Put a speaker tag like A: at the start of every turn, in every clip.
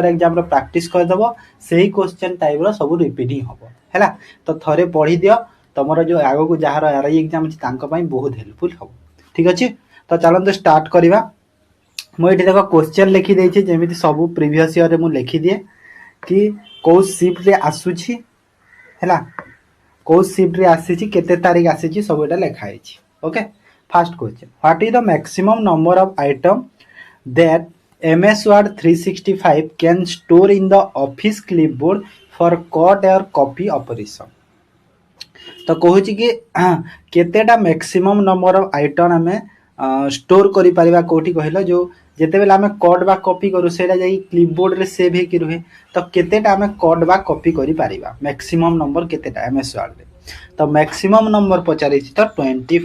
A: Paper exam रो practice कर दबो सही क्वेश्चन टाइप रो सब रिपीटिंग हबो हैला तो थरे पढ़ी दियो तमरो जो आगो को जहार आरआई एग्जाम अछि तांको पई बहुत हेल्पफुल हबो ठीक अछि तो चलन तो स्टार्ट करिवा मु एठी देखो क्वेश्चन लिखि देछि जेमिति सब प्रीवियस ईयर रे मु लिखि दिए कि को शिफ्ट रे आसुछि हैला को शिफ्ट रे आसीछि केते तारिख आसीछि सब एटा लिखा आइछि okay first question what is the maximum number of item that MS Word 365 can store in the office clipboard for cut or copy operation तो कहूँ कि केतेटा मैक्सिमम नंबर ऑफ आइटम आम स्टोर करि परिबा कोठी कहलो जो जेते बेला आम कट बा कॉपी करू सेटा जाई क्लिपबोर्ड रे सेव हे कि रुहे तो केतेटा आम कट बा कॉपी करि परिबा मैक्सिमम नंबर केतेटा MS Word रे तो मैक्सिमम नंबर पचारि तो 24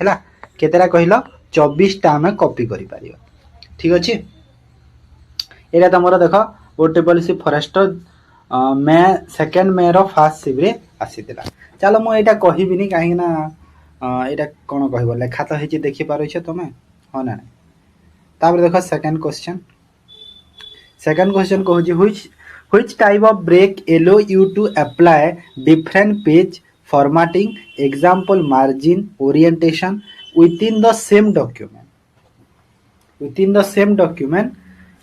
A: हैला केतेटा कहलो 24 टा आम कॉपी करि परिबा ठीक अछि एटा तमरो देखो गोटे पॉलिसी फॉरेस्टर मे सेकंड मे रो फर्स्ट शिफ्ट रे आसीतिला चलो मु एटा कहिबिनी काहे ना एटा कोन कहबो लेखा तो हेची देखि पारो छ तमे हो ना तापर देखो सेकंड क्वेश्चन कहू जी which type of break allow you to apply different page formatting example margin orientation within the same document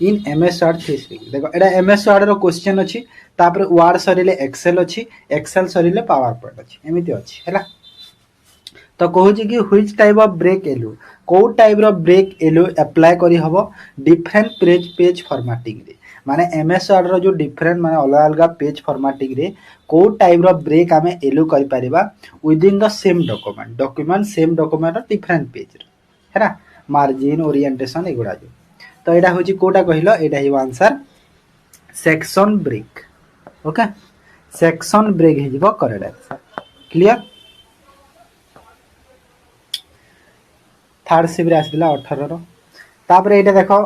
A: in MS Word 365 देखो एटा MS Word रो क्वेश्चन अछि तापर वर्ड सरिले एक्सेल अछि एक्सेल सरिले पावर पॉइंट अछि एमिति अछि हैला तो कहू जी कि व्हिच टाइप ऑफ ब्रेक एलो को टाइप रो ब्रेक एलो अप्लाई करी हबो डिफरेंट पेज फॉर्मेटिंग रे माने MS Word रो जो डिफरेंट माने अलग अलग पेज फॉर्मेटिंग रे को टाइप रो ब्रेक आमे एलो करि परिबा with in the same document same document रो डिफरेंट पेज रे हैला मार्जिन ओरिएंटेशन एगुडा जो तो एटा होची कोटा कहिलो एटा ही answer section break okay section break हे जिवो correct answer clear third shift आसला 18 रो तापर एटा देखो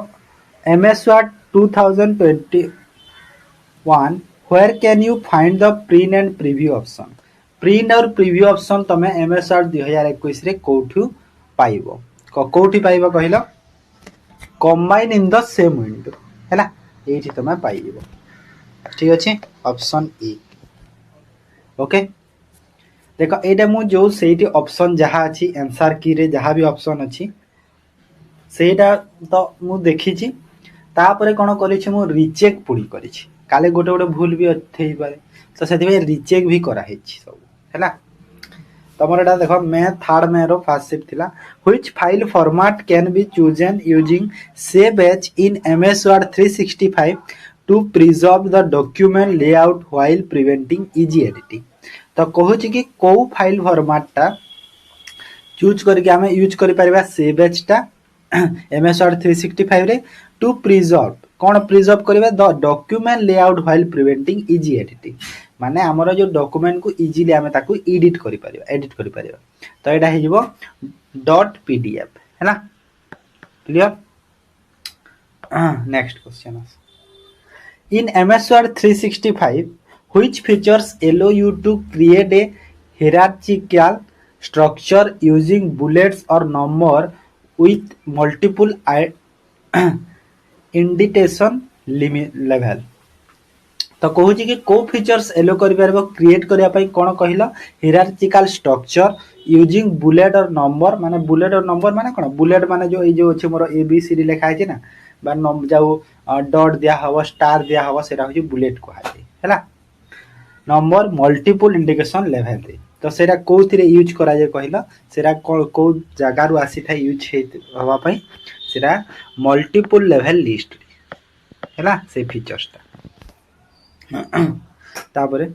A: MS Word 2021 where can you find the print and preview option print और प्रीव्यू ऑप्शन तमे MS Word 2021 रे कोठु पाइबो कोठी पाइबो कहिलो combine in the same window हैला एठी तमे पाइबो ठीक अछि ऑप्शन ए ओके देखो एटा मु जो सेठी ऑप्शन जहा अछि आंसर की रे जहा भी ऑप्शन अछि सेटा तो मु देखि छी तापरे कोन करि छी मु रीचेक पुडी करि छी काले गोटे गोटे भूल भी थेई पारे तो सेति में रीचेक भी करा हे छी सब हैला तमर एटा देखो मैं थर्ड में रो फर्स्ट शिफ्ट थिला which file format can be chosen using save as in MS Word 365 to preserve the document layout while preventing easy editing तो कहू छी कि को फाइल फॉर्मेट टा चूज करके हमें यूज करि परिबा सेव एज टा MS Word 365 रे टू प्रिजर्व कोन प्रिजर्व करबे the document layout while preventing easy editing माने हमर जो डॉक्यूमेंट को इजीली हमें ताकू एडिट करि परिबा तो एटा हे जिवो .pdf हैना clear next question in MS Word 365 which features allow you to create a hierarchical structure using bullets or number with multiple indentation level तो कहू छी कि को फीचर्स एलो करि परबो क्रिएट करिया पई कोन कहिलो हिरार्चिकल स्ट्रक्चर यूजिंग बुलेट और नंबर माने कोन बुलेट माने जो ए जो अछि मोर ABCD लिखा है ना बा नंबर जाऊ डॉट दिया हवा स्टार दिया हवा सेरा होची बुलेट को हाई हैला नंबर मल्टीपल इंडिकेशन लेवल रे तो सेरा कोथिरे यूज करा जे कहिलो सेरा को जगह रु आसी था यूज हे हवा पई सेरा मल्टीपल लेवल लिस्ट हैला से फीचर्स ता तापरे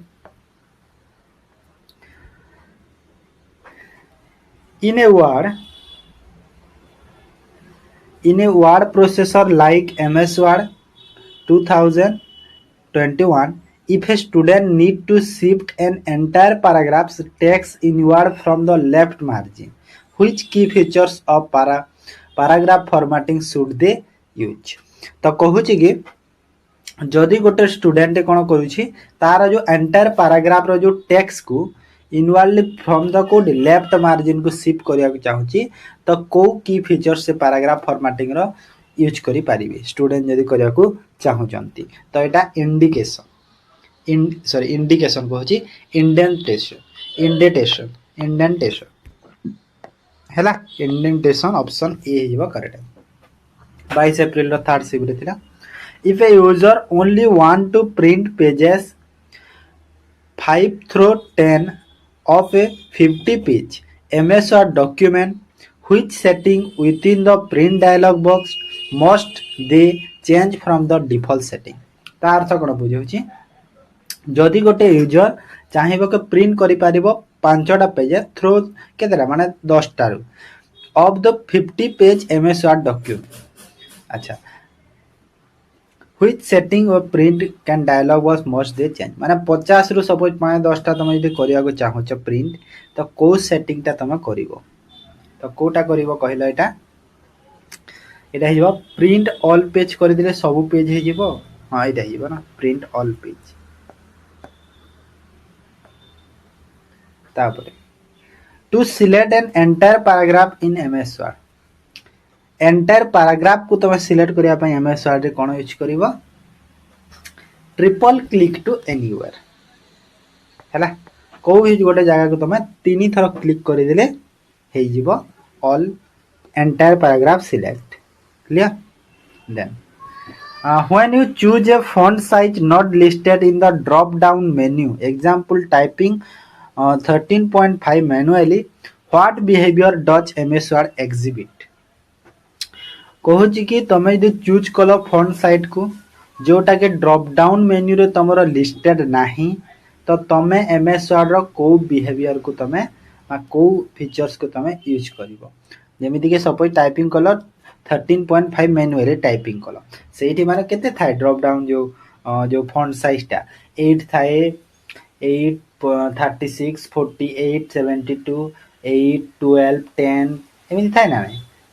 A: in a word processor like MS Word 2021 if a student need to shift an entire paragraph's text in Word from the left margin which key features of paragraph formatting should they use तो कहू छी कि जदि गोटे student कोन करूछि तार जो entire paragraph रो जो text को inwardly from the code left margin को शिफ्ट करिया को चाहूची तो को की फीचर से पैराग्राफ फॉर्मेटिंग रो यूज करि पारिबे स्टूडेंट जदि करिया को चाहुचंती तो एटा इंडिकेशन कहूँ इंडेंटेशन हैला इंडेंटेशन ऑप्शन ए हिबो करेक्ट 22 अप्रैल रो थर्ड शिफ्ट थिला if a user only want to print pages 5 through 10 of a 50 page MS Word document which setting within the print dialog box must they change from the default setting ता अर्थ कोन बुझौछि जदि गोटे user चाहिबो के print करि पारिबो 5टा page through केतेरा माने 10टा रु of the 50 page MS Word document अच्छा which setting or print can dialog box must they change माने 50 रु सपोज 5-10टा तुम यदि करिया को चाहछ प्रिंट तो को सेटिंग ता तुम करिवो तो कोटा करिवो कहलो एटा हिबो प्रिंट ऑल पेज कर दिले सब पेज हे जिवो हां एटा हिबो ना प्रिंट ऑल पेज तापरे to select an entire paragraph in MS Word entire paragraph को तुम सिलेक्ट करिया पय MS Word रे कोन यूज करिवो ट्रिपल क्लिक टू एनीवेयर हैला को ही गोटे जगह को तुम 3 थर क्लिक कर देले हे जिवो all entire paragraph select clear then when you choose a font size not listed in the drop down menu example typing 13.5 manually what behavior does MS Word exhibit कहूँ कि तुम यदि चूज कल फॉन्ट साइट को जोटा के drop down menu रे तुमरो listed नाही तो तुम MS Word रो को बिहेवियर को तुम को फीचर्स को तुम यूज करिवो जेमिति के सपोज टाइपिंग कल 13.5 मैनुअली टाइपिंग कल सेठी माने केते थाए ड्रॉप डाउन जो फॉन्ट साइज ता 8 थाए 8 36 48 72 8 12 10 एमिति थाए ना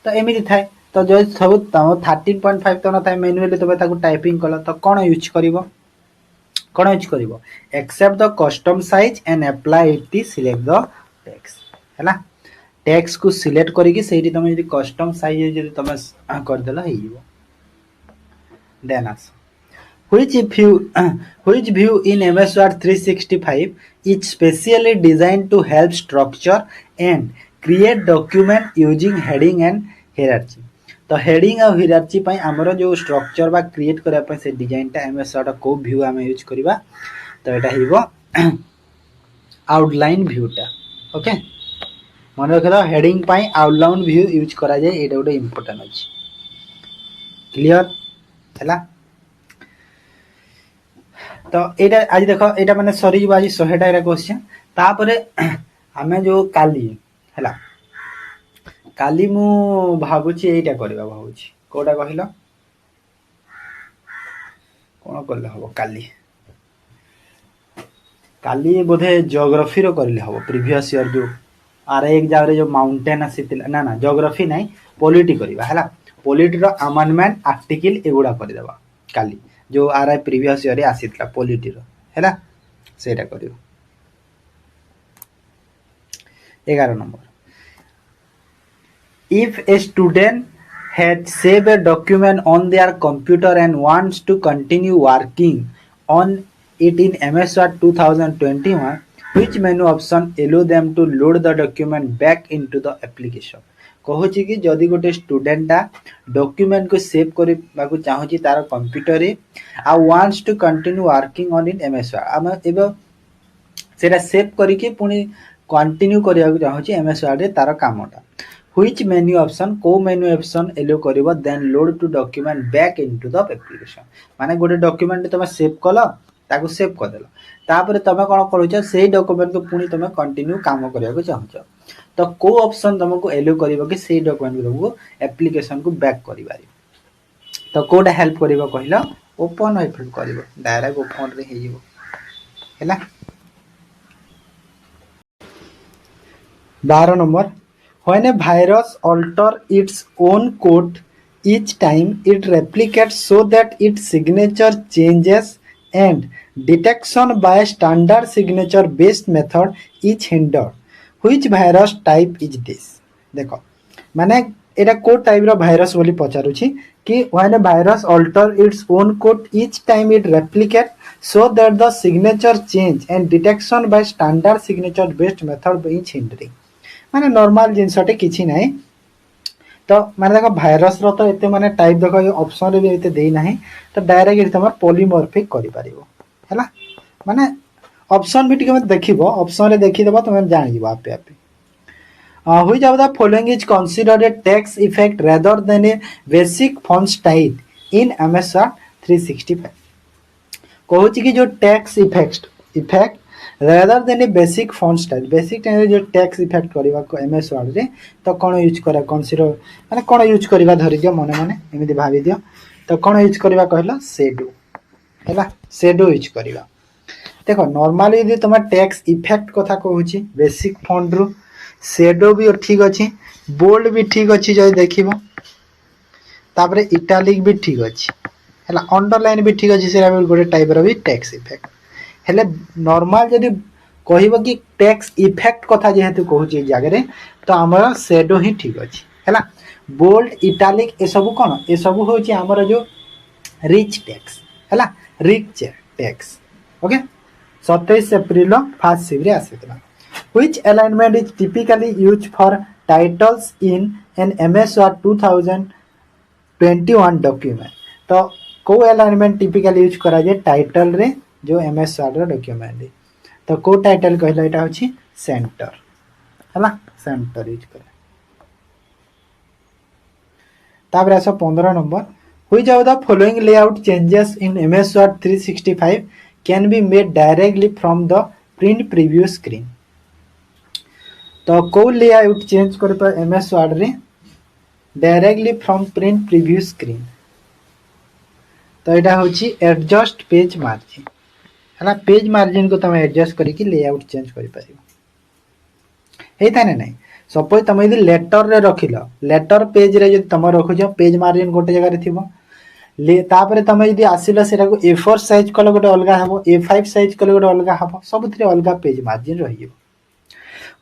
A: तो एमिति थाए तो जो सब 13.5 तो न थाए मैनुअली तबे ताको टाइपिंग कल तो कोन यूज करिवो except the custom size and apply it the select the text हैला टेक्स्ट को सिलेक्ट करिकि सेठी तुम यदि कस्टम साइज यदि तुम कर देला हेइबो देन आस which view in MS Word 365 is specially designed to help structure and create document using heading and hierarchy तो हेडिंग और हियरार्ची पई हमरो जो स्ट्रक्चर बा क्रिएट करिया पई से डिजाइन ता MS Word को व्यू हम यूज करिबा तो एटा हिबो आउटलाइन व्यू ता ओके मन रखदा हेडिंग पई आउटलाइन व्यू यूज करा जाय एटा गोटे इंपोर्टेंट अछि क्लियर हैला तो एटा आज देखो एटा माने सरी जो आज 100 टा क्वेश्चन तापरे हमें जो काली हैला काली मु भाबुची एटा करबा भाबुची कोडा कहिलो कोन करले हबो काली बोधे ज्योग्राफी रो करले हबो प्रीवियस ईयर जो आरए एग्जाम रे जो माउंटेन आसीतिला ना ज्योग्राफी नाही पॉलिटी करबा हैला पॉलिटी रो अमेंडमेंट आर्टिकल एगुडा कर देबा काली जो आरए प्रीवियस ईयर रे आसीतिला पॉलिटी रो हैला सेटा करियो 11 number if a student had saved a document on their computer and wants to continue working on it in MS Word 2021 which menu option allow them to load the document back into the application कहू कि जदि गोटे स्टूडेंटा document को save करबा को चाहूची तार computer रे आ wants to continue working on in MS Word हम एबे सेटा सेव करिके पुनी कंटिन्यू करिया को चाहूची MS Word रे तार कामटा which menu option को menu option allow करिवो then load to document back into the application माने गोटे डॉक्यूमेंट तुम सेव कलो ताको सेव कर देलो तापर तुम कोन करूछ सेही डॉक्यूमेंट को पुनी तुम कंटिन्यू काम करिया को चाहूछ तो को ऑप्शन तुमको एलो करिवो कि सेही डॉक्यूमेंट को तुमको एप्लीकेशन को बैक करि बारी तो कोडा हेल्प करिवो कहिलो ओपन हेल्प करिवो डायरेक्ट ओपन रे हे जिवो हैला 12 number when a virus alter its own code each time it replicates so that its signature changes and detection by standard signature based method is hindered which virus type is this देखो माने एटा को type रो virus बोली पचारुछि कि when a virus alter its own code each time it replicate so that the signature change and detection by standard signature based method is hindering माने normal जिनसटे किछि नाही तो माने देखो भाइरस रो तो एते माने टाइप देखो ये ऑप्शन रे भी एते देई नाही तो डायरेक्ट तमर पॉलीमॉर्फिक करि परिबो हैला माने ऑप्शन भी टिके मत देखिबो ऑप्शन रे देखि देबो तुम जानि जिवो आपे आपे which of the following is considered a tax effect rather than a basic font style in MS Word 365 कहूची कि जो tax effect rather than a basic font style basic time जो टैक्स इफेक्ट करबा को MS Word रे तो कोन use करा consider माने कोन यूज करबा धरि दियो मने मने एमिति भाबी दियो तो कोन यूज करबा कहला शेडो हैला शेडो यूज करबा देखो नॉर्मली यदि तुम टैक्स इफेक्ट कथा कहूची बेसिक फॉन्ट रु शेडो भी ठीक अच्छी बोल्ड भी ठीक अच्छी जो देखिबो तापरे इटालिक भी ठीक अच्छी हैला अंडरलाइन भी ठीक अच्छी सेरा गोटे टाइप रो भी टैक्स इफेक्ट हेले नॉर्मल जदी कहबो कि टैक्स इफेक्ट कथा जेहेतु कहूची जगह रे तो हमर शेडो ही ठीक अच्छी हैला बोल्ड इटालिक ए सब कोन ए सब होची हमर जो रिच टैक्स हैला rich tax okay 27 April first shift रे आसीतला which alignment is typically used for titles in an MS Word 2021 document तो को alignment typically यूज करा जे टाइटल रे जो MS Word रो डॉक्यूमेंट है तो को टाइटल कहला एटा होची सेंटर हला सेंटर यूज करे तापर आसो 15 number which of the following layout changes in MS Word 365 can be made directly from the print preview screen तो को लेआउट चेंज कर पर MS Word रे directly from print preview screen तो एटा होची एडजस्ट पेज मार्जिन हला page margin को तमे एडजस्ट करी कि लेआउट चेंज करि परिबो हे ताने नै सपोज तमे यदि लेटर रे रखिलो लेटर पेज रे यदि तमे रखु जो पेज मार्जिन गोटे जगह रे थिबो ले तापरे तमे यदि आसिलो सेरा को A4 साइज कलो गोटे अलगा हबो A5 साइज कलो गोटे अलगा हबो सब थरे अलगा पेज मार्जिन रहिबो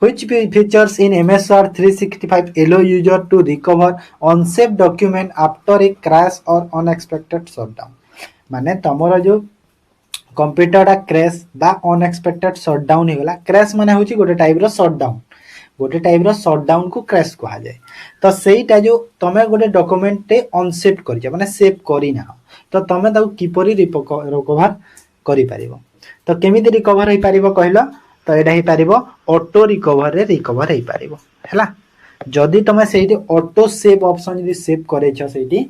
A: which features in MS Word 365 allow user to recover unsaved document after a crash or unexpected shutdown माने तमरो जो कंप्यूटर दा क्रैश बा अनएक्सपेक्टेड शटडाउन हे गला क्रैश माने होची गोटे टाइप रो शटडाउन को क्रैश कहा जाए तो सेईटा जो तमे गोटे डॉक्यूमेंट ते अनसेव करिया माने सेव करी ना तो तमे ताऊ किपरि रिकवर करि परिबो तो केमिति रिकवर हे परिबो कहलो तो एटा ही पारिबो ऑटो रिकवर रे रिकवर हे पारिबो हैला जदी तमे सेठी ऑटो सेव ऑप्शन यदि सेव करे छ सेठी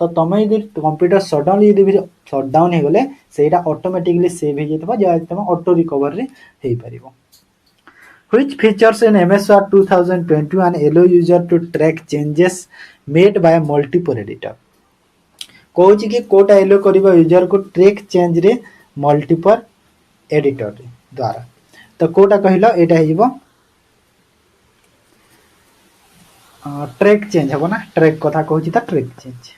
A: तो तमे यदि कंप्यूटर शटडाउन हे गले सेटा ऑटोमेटिकली सेव हे जेतबो जे तमे ऑटो रिकवर रे हे पारिबो which features in MS Word 2021 allow user to track changes made by multiple editor कहूची कि कोटा एलो करबा यूजर को ट्रैक चेंज रे मल्टीपल एडिटर रे द्वारा तो कोटा कहलो एटा हेबो ट्रैक चेंज हबो ना ट्रैक कथा कहूची त track change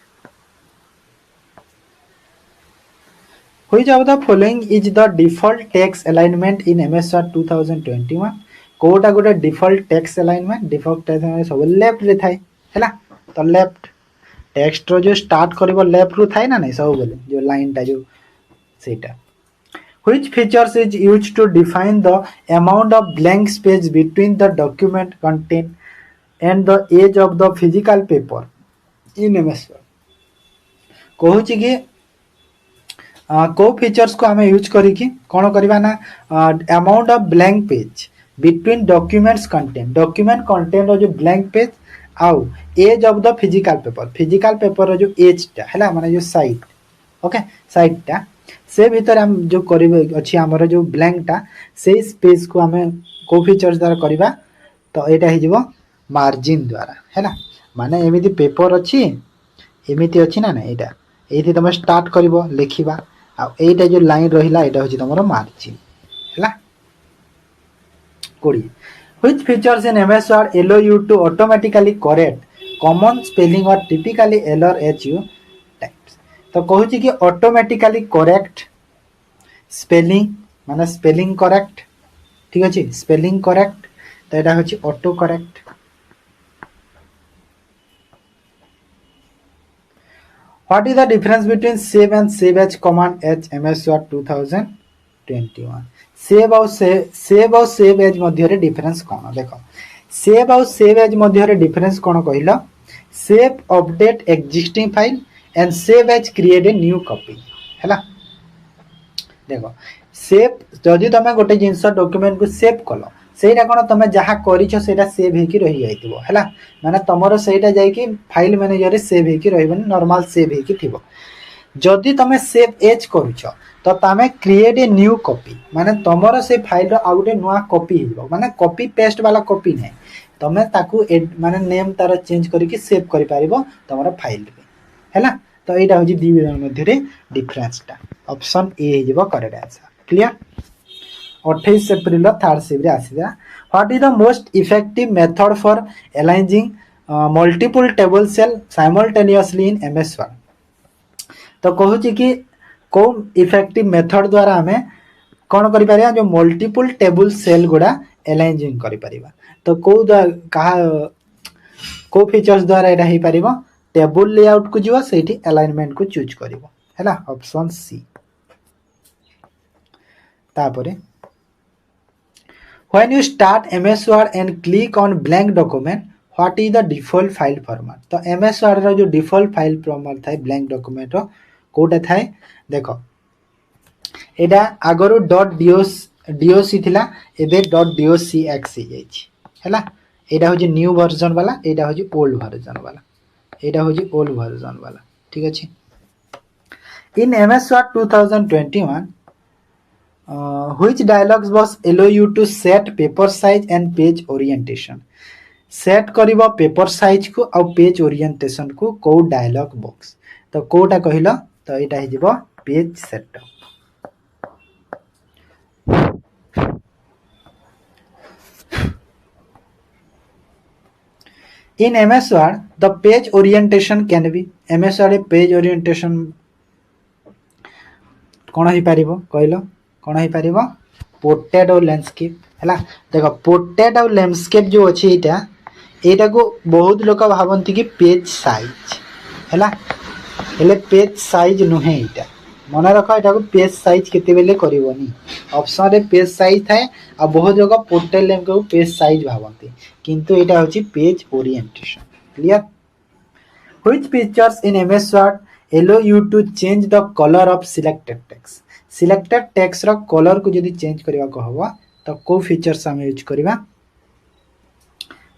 A: which of the following is the default text alignment in MS Word 2021 Kota गोटे default text alignment default text सब लेफ्ट रे थाई हैला तो लेफ्ट टेक्स्ट रो जो स्टार्ट करबो लेफ्ट रो थाई ना नहीं सब बोले जो लाइन ता जो सेटा which features is used to define the amount of blank space between the document content and the edge of the physical paper in MS Word कहूची कि को फीचर्स को हमें यूज करी कि कोन करबा ना amount of blank page between documents document content रो जो ब्लैंक पेज आउ edge of the physical paper रो जो एज टा हैला माने जो साइड ओके साइड टा से भीतर हम जो करिवे अछि हमर जो ब्लैंक टा से स्पेस को हमें को फीचर्स द्वारा करबा तो एटा हे जिवो मार्जिन द्वारा हैला माने एमिति पेपर अछि एमिति अछि ना ना एटा एथि तमे स्टार्ट करबो लिखिबा आ एटा जो लाइन रहिला एटा होछि तमरो मार्जिन हैला कोडी which features in MS Word allow you to automatically correct common spelling or typically error as you type तो कहूची कि ऑटोमेटिकली करेक्ट स्पेलिंग माने स्पेलिंग करेक्ट ठीक अछि स्पेलिंग करेक्ट तो एटा होछि auto correct What is the difference between save and save as command as MS Word 2021? Save और सेव एज मध्य डिफरेंस कौन देख सेव और सेव एज मध्य डिफरेंस कौन कहल save update existing file and save as create a new copy है देख save जदि तुम गोटे जिनस डॉक्यूमेंट को सेव कल सेटा कौन तुम जहाँ कर सेव हो रही जाइए माने तुम से फाइल मैनेजर सेव हो रही नॉर्मल सेव हो जदि तुम सेव एज करुच तो तमें क्रिएट ए न्यू कॉपी माने तुमर से फाइल आउ गोटे नुआ कॉपी हो माने कॉपी पेस्ट वाला कॉपी नहीं तुम ताकू माने नेम तार चेंज करके सेव कर पारिबो तुमर फाइल रे हैला तो एटा हो जी दी मध्य डिफरेंस टा ऑप्शन ए हो correct answer clear 28 April third shift रे आसीला what is the most effective method for aligning multiple table cell simultaneously in MS Word तो कहूची कि को इफेक्टिव मेथड द्वारा आम कौन कर जो मल्टीपल टेबल सेल गुड़ा अलाइनिंग कर तो को फीचर्स द्वारा यहाँ हो पार टेबल लेआउट को जीव से अलाइनमेंट को चूज कर ऑप्शन सी तापरे when you start MS word and click on blank document what is the default file format तो एमएस वर्ड रो जो डिफॉल्ट फाइल फॉर्मेट थाए ब्लैंक डॉक्यूमेंट रो कोटा थाए देख एटा आगरो .doc थिला एबे .docx हो जाइछि हैला एटा हो न्यू वर्जन वाला एटा हो ओल्ड वर्जन वाला एटा हो ओल्ड वर्जन वाला ठीक अछि in MS word 2021 which dialogs box allow you to set paper size and page orientation set करिबो पेपर साइज को आ पेज ओरिएंटेशन को को डायलॉग बॉक्स तो कोटा कहिला तो एटा हे जिवो page setup in MS Word the page orientation can be MS Word page orientation कोन ही पारिबो कहलो कोन ही पारिबो पोर्ट्रेट और लैंडस्केप हैला देखो पोर्ट्रेट और लैंडस्केप जो अछि एटा को बहुत लोक भावती कि पेज साइज हैला हेले पेज साइज नुहे एटा मन रख एटा को पेज साइज केते बेले करबोनी ऑप्शन रे पेज साइज थाए आ बहुत लोग पोर्ट्रेट लैंड को पेज साइज भावती किंतु एटा होची page orientation clear which features in MS Word allow you to change the color of selected text रो कलर को यदि चेंज करबा को हवा तो को फीचर्स हम यूज करबा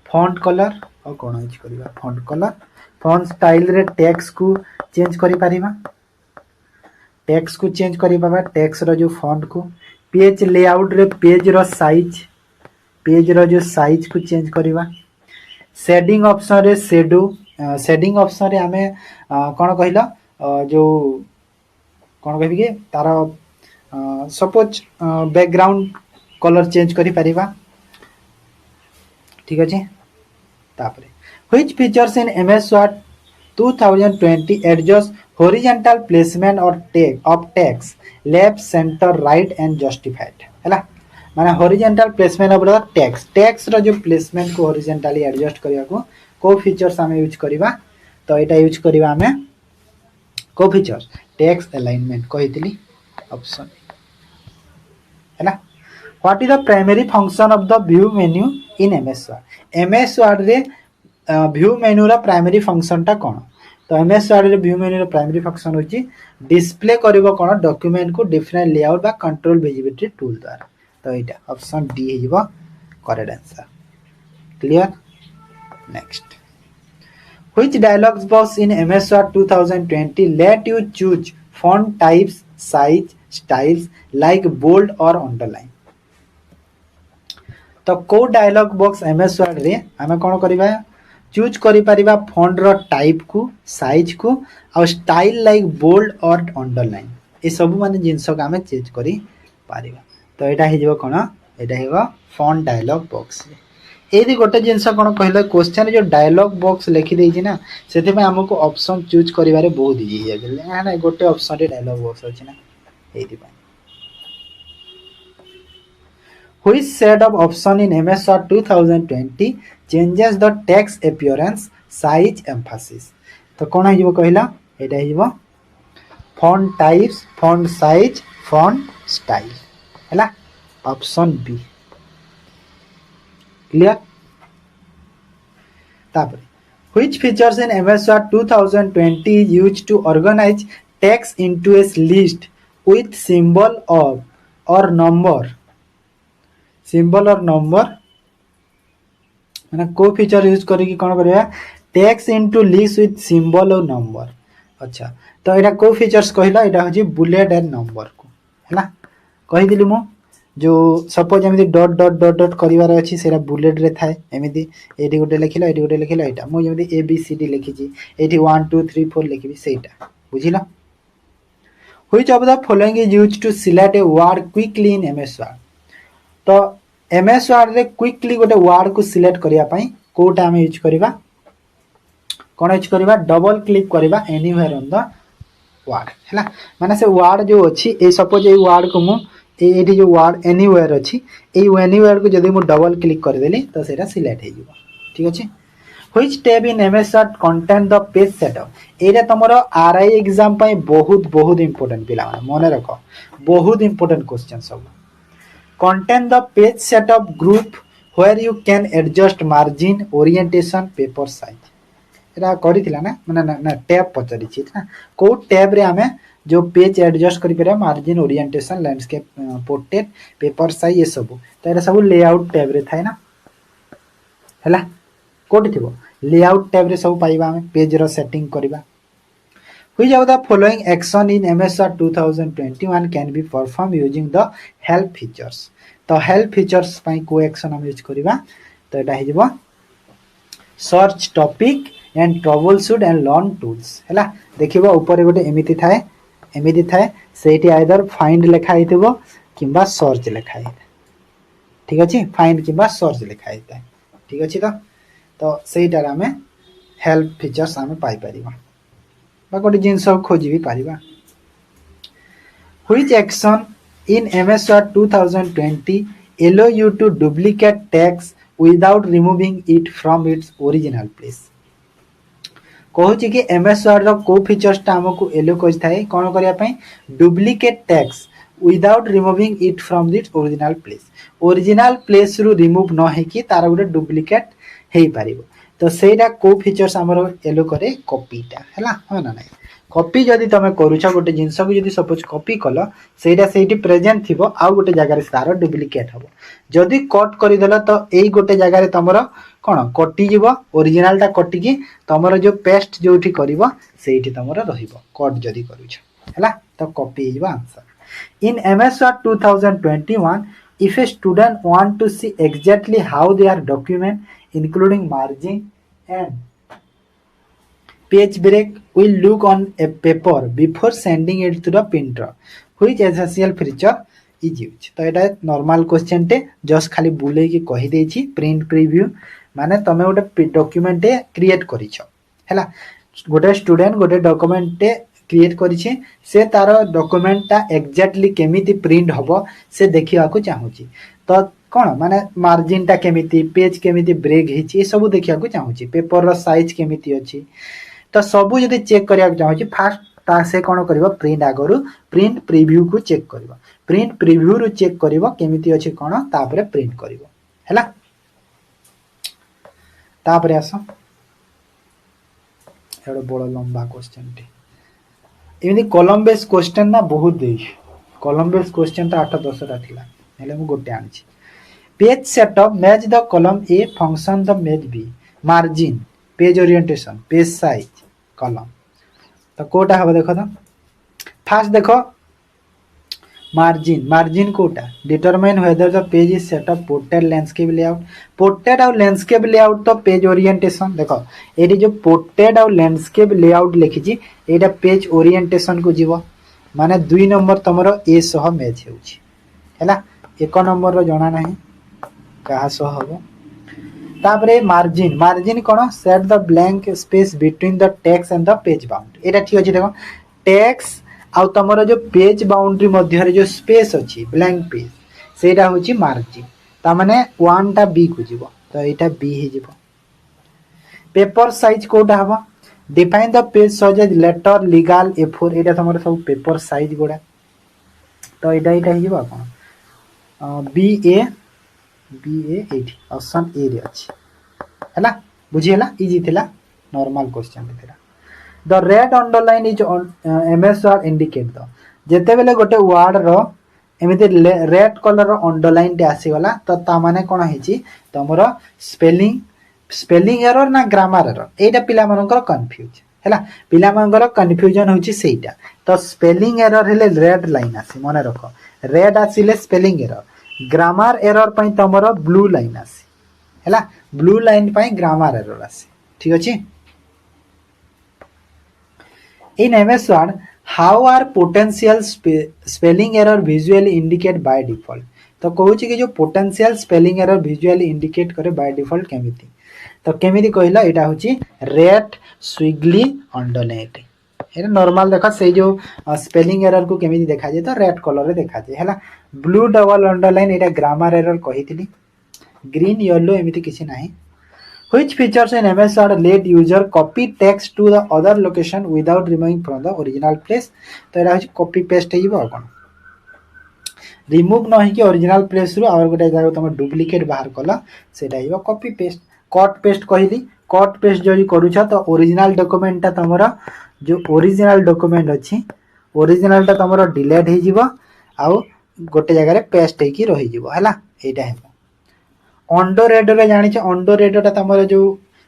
A: फॉन्ट कलर और कोन यूज करबा फॉन्ट कलर फॉन्ट स्टाइल रे टेक्स्ट को चेंज करि परिबा टेक्स्ट को चेंज करि बाबा टेक्स्ट रो जो फॉन्ट को पेज लेआउट रे पेज रो जो साइज को चेंज करबा शेडिंग ऑप्शन रे शेडिंग ऑप्शन रे हमें कोन कहिला जो कोन कहबी के तार सपोज बैकग्राउंड कलर चेंज करि परिबा ठीक अछि तापरे which features in MS Word 2020 adjust horizontal placement और text left centre right and justified हैला माने horizontal placement of the text रो जो प्लेसमेंट को हॉरिजॉन्टली एडजस्ट करिया को फीचर्स हमें यूज करिबा तो एटा यूज करिबा हमें को फीचर्स टेक्स्ट अलाइनमेंट कहितली ऑप्शन हैला what is the primary function of the view menu in MS Word रे व्यू मेन्यू रा प्राइमरी फंक्शन टा कोन तो एमएस वर्ड रे व्यू मेन्यू रा प्राइमरी फंक्शन होची डिस्प्ले करिवो कोन डॉक्यूमेंट को डिफरेंट लेआउट बा कंट्रोल विजिबिलिटी टूल द्वारा तो एटा ऑप्शन डी हे जिवो correct answer clear next Which dialog box in MS Word 2020 let you choose font types, size, styles like bold or underline? तो को dialogue box MS Word रे हमें कोन करिबा choose करि परिबा font रो type को साइज को और स्टाइल लाइक बोल्ड और अंडरलाइन ए सब माने जिंस का हमें चेंज करि परिबा तो एटा हे जिवो कोन एटा हेबो फॉन्ट डायलॉग बॉक्स एदी गोटे जिनस कोन कहले क्वेश्चन जो डायलॉग बॉक्स लिखि देछि ना सेते में हमको ऑप्शन चूज करिवारे बहुत इजी है गेले ना गोटे ऑप्शन रे डायलॉग बॉक्स अछि ना एदी पा Which set of option in MS Word 2020 changes the text appearance, size, emphasis? तो कौन है जो कहला एटा हिबो font types font size font style हैला ऑप्शन बी क्लियर तापर which features in MS Word 2020 is used to organize text into a list with symbol of or number symbol or number माने को फीचर यूज करी कोन करबा text into list with symbol और number अच्छा तो एटा को features कहला एटा होजी बुलेट एंड नंबर को हैला कहि दिली मो जो सपोज एमती डॉट डॉट डॉट डॉट करिवार अछि सेरा बुलेट रे थाए एमती एटी गोटे लिखिला एटा मो जेमती ए बी सी डी लिखि छी एटी 1 2 3 4 लिखिबी सेटा बुझिला which of the following is used to select a word quickly in MS Word तो एमएस वर्ड रे क्विकली गोटे वर्ड को सिलेक्ट करिया पई कोटा हम यूज करबा कोन यूज करबा डबल क्लिक करबा एनीवेयर ऑन द वर्ड हैला माने से वर्ड जो अछि ए सपोज ए वर्ड को मु एटी जो वर्ड एनीवेयर अछि ए एनीवेयर को जदी मु डबल क्लिक कर देली तो सेटा सिलेक्ट हे जिवो ठीक अछि which tab in MS word contain the page setup Etah तमरो RI exam पई बहुत बहुत इंपोर्टेंट पिला माने रखो बहुत इंपोर्टेंट क्वेश्चन सब contain the page setup group where you can adjust margin orientation paper size एरा करिथिला ना माने ना टैब पचरी छी ना को टैब रे हमें जो पेज एडजस्ट करि परबा margin orientation landscape portrait paper size ये सब तो एरा सब लेआउट टैब रे थाय ना हैला कोठी थिबो लेआउट टैब रे सब पाइबा हमें पेज रो सेटिंग करबा Which of the following action in MS Word 2021 can be performed using the help features? तो help features पाई को action हम यूज करिबा तो एटा हे जिवो search topic and trouble shoot and learn tools हैला देखिबो ऊपर गोटे एमिति थाए सेठी आइदर फाइंड लिखा हितबो किबा सर्च लिखा हित ठीक अछि फाइंड किबा सर्च लिखा हित ठीक अछि तो सेटा हमें हेल्प फीचर्स हमें पाई परिबा गोटे जिनस खोजी भी Paribas which action in MS Word 2020 allow you to duplicate text without removing it from its original place कहूची कि एमएस वर्ड रो को फीचर्स ता हमकु एलो कहि थाए कोन करिया पई duplicate text without removing it from its original place रु remove न हे कि तार गोटे डुप्लीकेट हेई पारिबो तो सेटा को फीचर्स हमरो एलो करे कॉपीटा हैला हो ना नाही कॉपी जदी तमे करूछ गोटे जिंस को जदी सपोज कॉपी कलो सेटा सेठी प्रेजेंट थिबो आ गोटे जगह रे सारो डुप्लीकेट हबो जदी कट करि देला तो एई गोटे जगह रे तमरो कोन कटि जीवो ओरिजिनल ता कटि की तमरो जो पेस्ट जोठी करबो सेठी तमरो रहिबो कट जदी करूछ हैला तो कॉपी जीवो answer in MS word 2021 if a student want to see exactly how their document including margin and page break will look on a paper before sending it to the printer which essential feature is used तो एटा normal question टे just खाली बुले की कहि देछि print preview माने तमे गोटे डॉक्यूमेंट क्रिएट करिछो हैला गोटे स्टूडेंट गोटे डॉक्यूमेंट क्रिएट करिछि से तार डॉक्यूमेंट ता एग्जैक्टली केमिति प्रिंट हबो से देखिया को चाहूची तो कोन माने मार्जिन ता केमिति पेज केमिति ब्रेक हिची ए सब देखिया को चाहूची पेपर रो साइज केमिति अछि तो सब जदी चेक करिया को चाहूची फास्ट ता से कोन करबो प्रिंट आगरु प्रिंट प्रीव्यू को चेक करबो प्रिंट प्रीव्यू रु चेक करबो केमिति अछि कोन तापरे प्रिंट करबो हैला तापरे आसो एडो बड़ लंबा क्वेश्चन टे एमि कॉलम बेस क्वेश्चन ना बहुत देई कॉलम बेस क्वेश्चन तो 8 10 टा थिला हेले मु गोटे आनछि page setup match the column a function the match B margin page orientation page size column तो कोटा हबो देखो तो फास्ट देखो मार्जिन कोटा determine whether the page is setup portrait landscape layout तो पेज ओरिएंटेशन देखो एडी जो पोर्ट्रेट और लैंडस्केप लेआउट लिखि छी एटा पेज ओरिएंटेशन को जीवो माने 2 नंबर तमरो ए सह मैच हेउची हैला 1 नंबर रो जणा नाही कहा सह हबो तापरे margin cone set the blank space between the text and the page boundary एटा ठीक अछि देखो टेक्स्ट आउ तमरो जो पेज बाउंड्री मध्य रे जो स्पेस अछि ब्लैंक पेज सेटा होची मार्जिन ता माने 1 टा बी को जीवो तो एटा बी हे जीवो पेपर साइज कोटा हबो डिफाइन द पेज सज एज लेटर लीगल A4 एटा तुम सब पेपर साइज गुड़ा तो यहाँ हो बी ए ऑप्शन ए रे अच्छी है बुझीगला इजी थिला नॉर्मल क्वेश्चन थिला the red underline is MS word indicate the जेते बेले गोटे वर्ड रो एमिति रेड कलर रो अंडरलाइन टे आसीगला तो ता माने कोन हिची तमरो स्पेलिंग एरर ना ग्रामर एरर एटा पिला मानकर कंफ्यूज हैला पिला मानकर कंफ्यूजन होची सेटा तो स्पेलिंग एरर हेले रेड लाइन आसी मने रखो रेड आसीले स्पेलिंग एरर ग्रामर एरर पई तमरो ब्लू लाइन आसी हैला ब्लू लाइन पई ग्रामर एरर आसी ठीक अछि in MS Word how are potential spelling error visually indicate by default तो कहूँ कि जो potential spelling error visually indicate करे बाय डिफॉल्ट केमिति तो केमिति कहला एटा होची रेड स्विगली अंडरलाइन एटा नॉर्मल देखा से जो स्पेलिंग एरर को केमिति देखा जाय तो रेड कलर रे देखा जाय हैला ब्लू डबल अंडरलाइन एटा ग्रामर एरर कहितली ग्रीन येलो एमिति किछि नाही which features in MS Word let user copy text to the other location without removing from the original place तो एटा होची कॉपी पेस्ट हेइबो कोन रिमूव न कि ओरिजिनल प्लेस रु और गोटे जगह तुम डुप्लिकेट बाहर कला सेटा हिबो कॉपी पेस्ट कट पेस्ट कहली कट पेस्ट जदि करूछ तो ओरिजिनल डॉक्यूमेंट ता तमरा जो ओरिजिनल डॉक्यूमेंट अछि ओरिजिनल ता तमरा डिलीट हे जिवो आ गोटे जगह रे पेस्ट हे कि रहि जिवो हला एटा हेबो अंडर रेड रे जानि छ अंडर रेड ता तमरा जो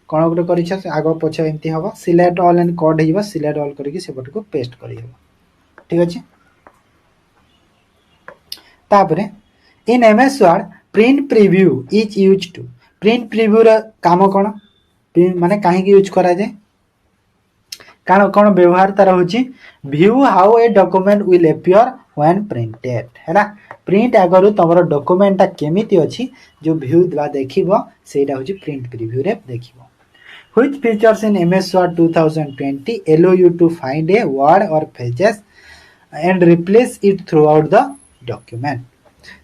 A: कोन गोटे करिछ आगो पछ एमती हबो सिलेक्ट ऑल एंड कोड हिबो सिलेक्ट ऑल करके सेपट को पेस्ट करि हबो ठीक अछि तापरे in MS Word print preview is used to print preview रा काम कोन माने काहे की यूज करा जाय कारण कोन व्यवहार तार होची view how a document will appear when printed हैला प्रिंट आगरु तमरो डॉक्यूमेंट ता केमिति अछि जो व्यू द्वा देखिबो सेटा होची प्रिंट प्रीव्यू रे देखिबो which features in MS Word 2020 allow you to find a word or pages and replace it throughout the document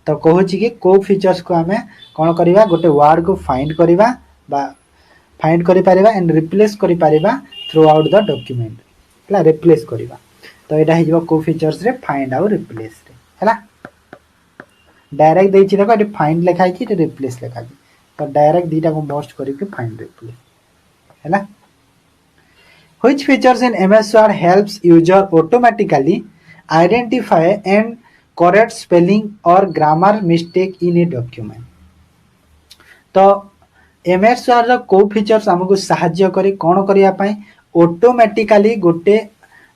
A: तो कहूची कि को फीचर्स को हमें कोन करिवा गोटे वर्ड को फाइंड करिवा बा फाइंड करि परिबा एंड रिप्लेस करि परिबा थ्रू आउट द डॉक्यूमेंट हला रिप्लेस करिबा तो एटा हिजबो को फीचर्स रे फाइंड आउट रिप्लेस रे हला डायरेक्ट देछि देखो एटी फाइंड लिखा है कि रिप्लेस लिखा है तो डायरेक्ट दीटा को मर्ज करके फाइंड रिप्लेस हैला which features in MS Word helps user automatically identify and correct spelling or grammar mistake in a document तो MS Word रो को फीचर्स हमको सहाय्य करे कोन करिया पई ऑटोमेटिकली गोटे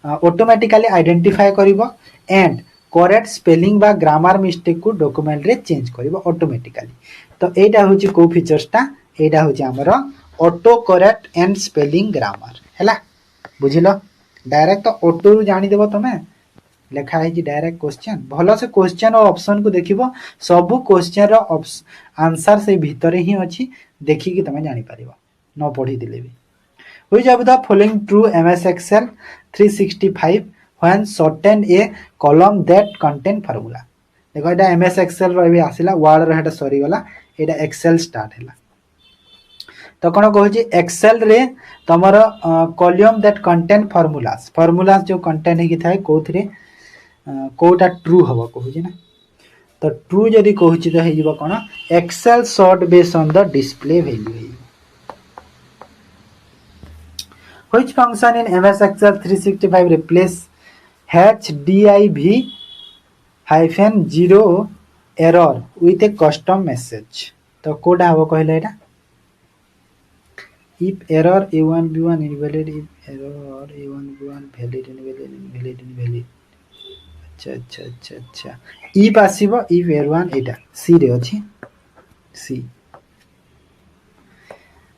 A: ऑटोमेटिकली आइडेंटिफाई करिवो एंड करेक्ट स्पेलिंग बा ग्रामर मिस्टेक को डॉक्यूमेंट रे चेंज करिवो ऑटोमेटिकली तो एटा होची को फीचर्स ता एटा होची हमरो auto correct and spelling grammar हैला बुझिलो डायरेक्ट तो ऑटो रु जानि देबो तमे लेखा है कि डायरेक्ट क्वेश्चन भलो से क्वेश्चन और ऑप्शन को देखिबो सब क्वेश्चन रो आंसर से भीतर ही अछि देखि कि तमे जानि परिबो न पढी दिले भी which of the following true MS Excel 365 when shorten a column that contain formula देखो एटा MS Excel रो भी आसिला वर्ड रो हेटा सरी गला एटा एक्सेल स्टार्ट हैला तो कोन कहू छी एक्सेल रे तमरो कॉलम दैट कंटेन फार्मूलास जो कंटेन हे कि थाए कोथरे कोटा ट्रू हबो कहू छी ना तो ट्रू जदी कहू छी तो हे जिवो कोन Excel sort based on the display value हे which function in MS Excel 365 replace HDIV-0 error with a custom message तो कोडा हबो कहले एटा if error a1 b1 invalid if error a1 b1 valid invalid अच्छा if आसीबो if error1 Etah c रे अछि c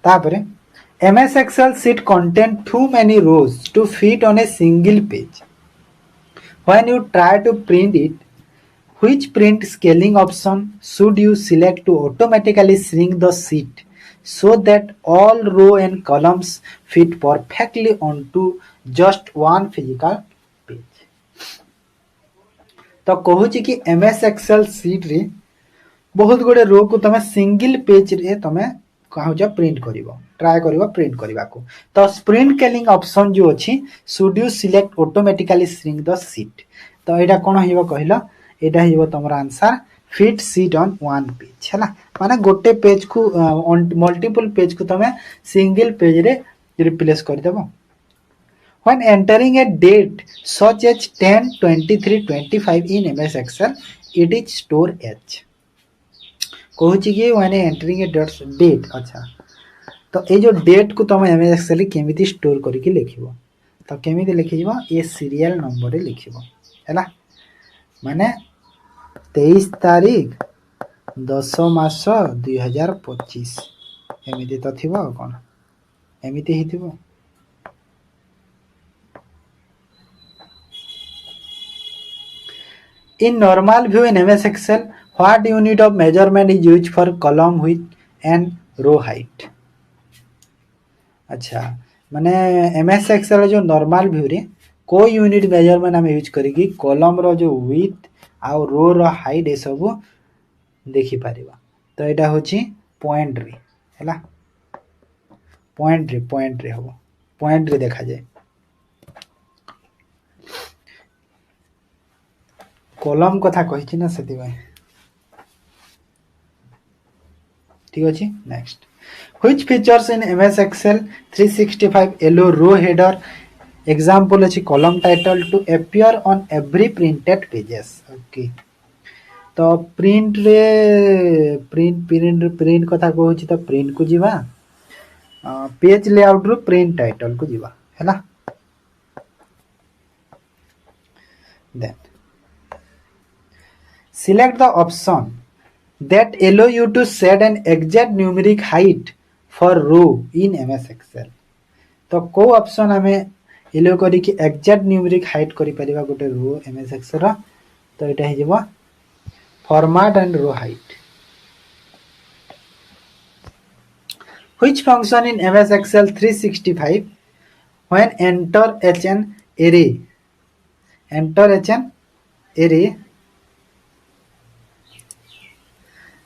A: तापरे MS Excel sheet contain too many rows to fit on a single page. When you try to print it, which print scaling option should you select to automatically shrink the sheet so that all row and columns fit perfectly onto just one physical page? तो कहूची कि MS Excel sheet रे बहुत गोटे रो को तमे single page रे तमे कह प्रिंट कर ट्राए कर प्रिंट करने को। तो स्प्रिंट केलिंग ऑप्शन जो अच्छी should you select automatically shrink the seat. तो यहाँ कौन हो कहल यहाँ हो तुम answer fit seat on one page है माने गोटे पेज को मल्टीपल पेज को तुम सिंगल पेज रे replace करदेव। When entering a date such as 10, 23, 25 in MS Excel, it is stored as कहूँ कि when entering a date अच्छा तो ये जो डेट को तुम MS Excel केमिति स्टोर करके लिखिबो तो केमिति लिखिबो ये सीरियल नंबर रे लिखिबो हैला माने 23 तारीख 10 मास 2025 एमिति तो थिबो कोन एमिति हिथिबो। In normal view in MS Excel, what unit of measurement is used for column width and row height? अच्छा माने MS Excel जो नॉर्मल व्यू रे कोई यूनिट मेजरमेंट हम यूज करिकी कॉलम रो जो विड्थ आ रो रो हाइट ए सब देखि पारिबा। तो एटा होची पॉइंट रे हैला पॉइंट रे हो पॉइंट रे देखा जाए कॉलम कथा कहिछि ना सेति भाई ठीक अछि। Next which features in MS Excel 365 allow row header example अछि column title to appear on every printed pages. Okay तो प्रिंट कथा कहूछि तो प्रिंट को जीवा पेज लेआउट रो प्रिंट टाइटल को जीवा हैला। Then select the option that allow you to set an exact numeric height for row in MS Excel। तो को ऑप्शन हमें एलो करी कि एग्जैक्ट न्यूमेरिक हाइट करि परिबा गोटे रो MS Excel रा। तो एटा हे जेबा format and row height. Which function in MS Excel 365 when enter an array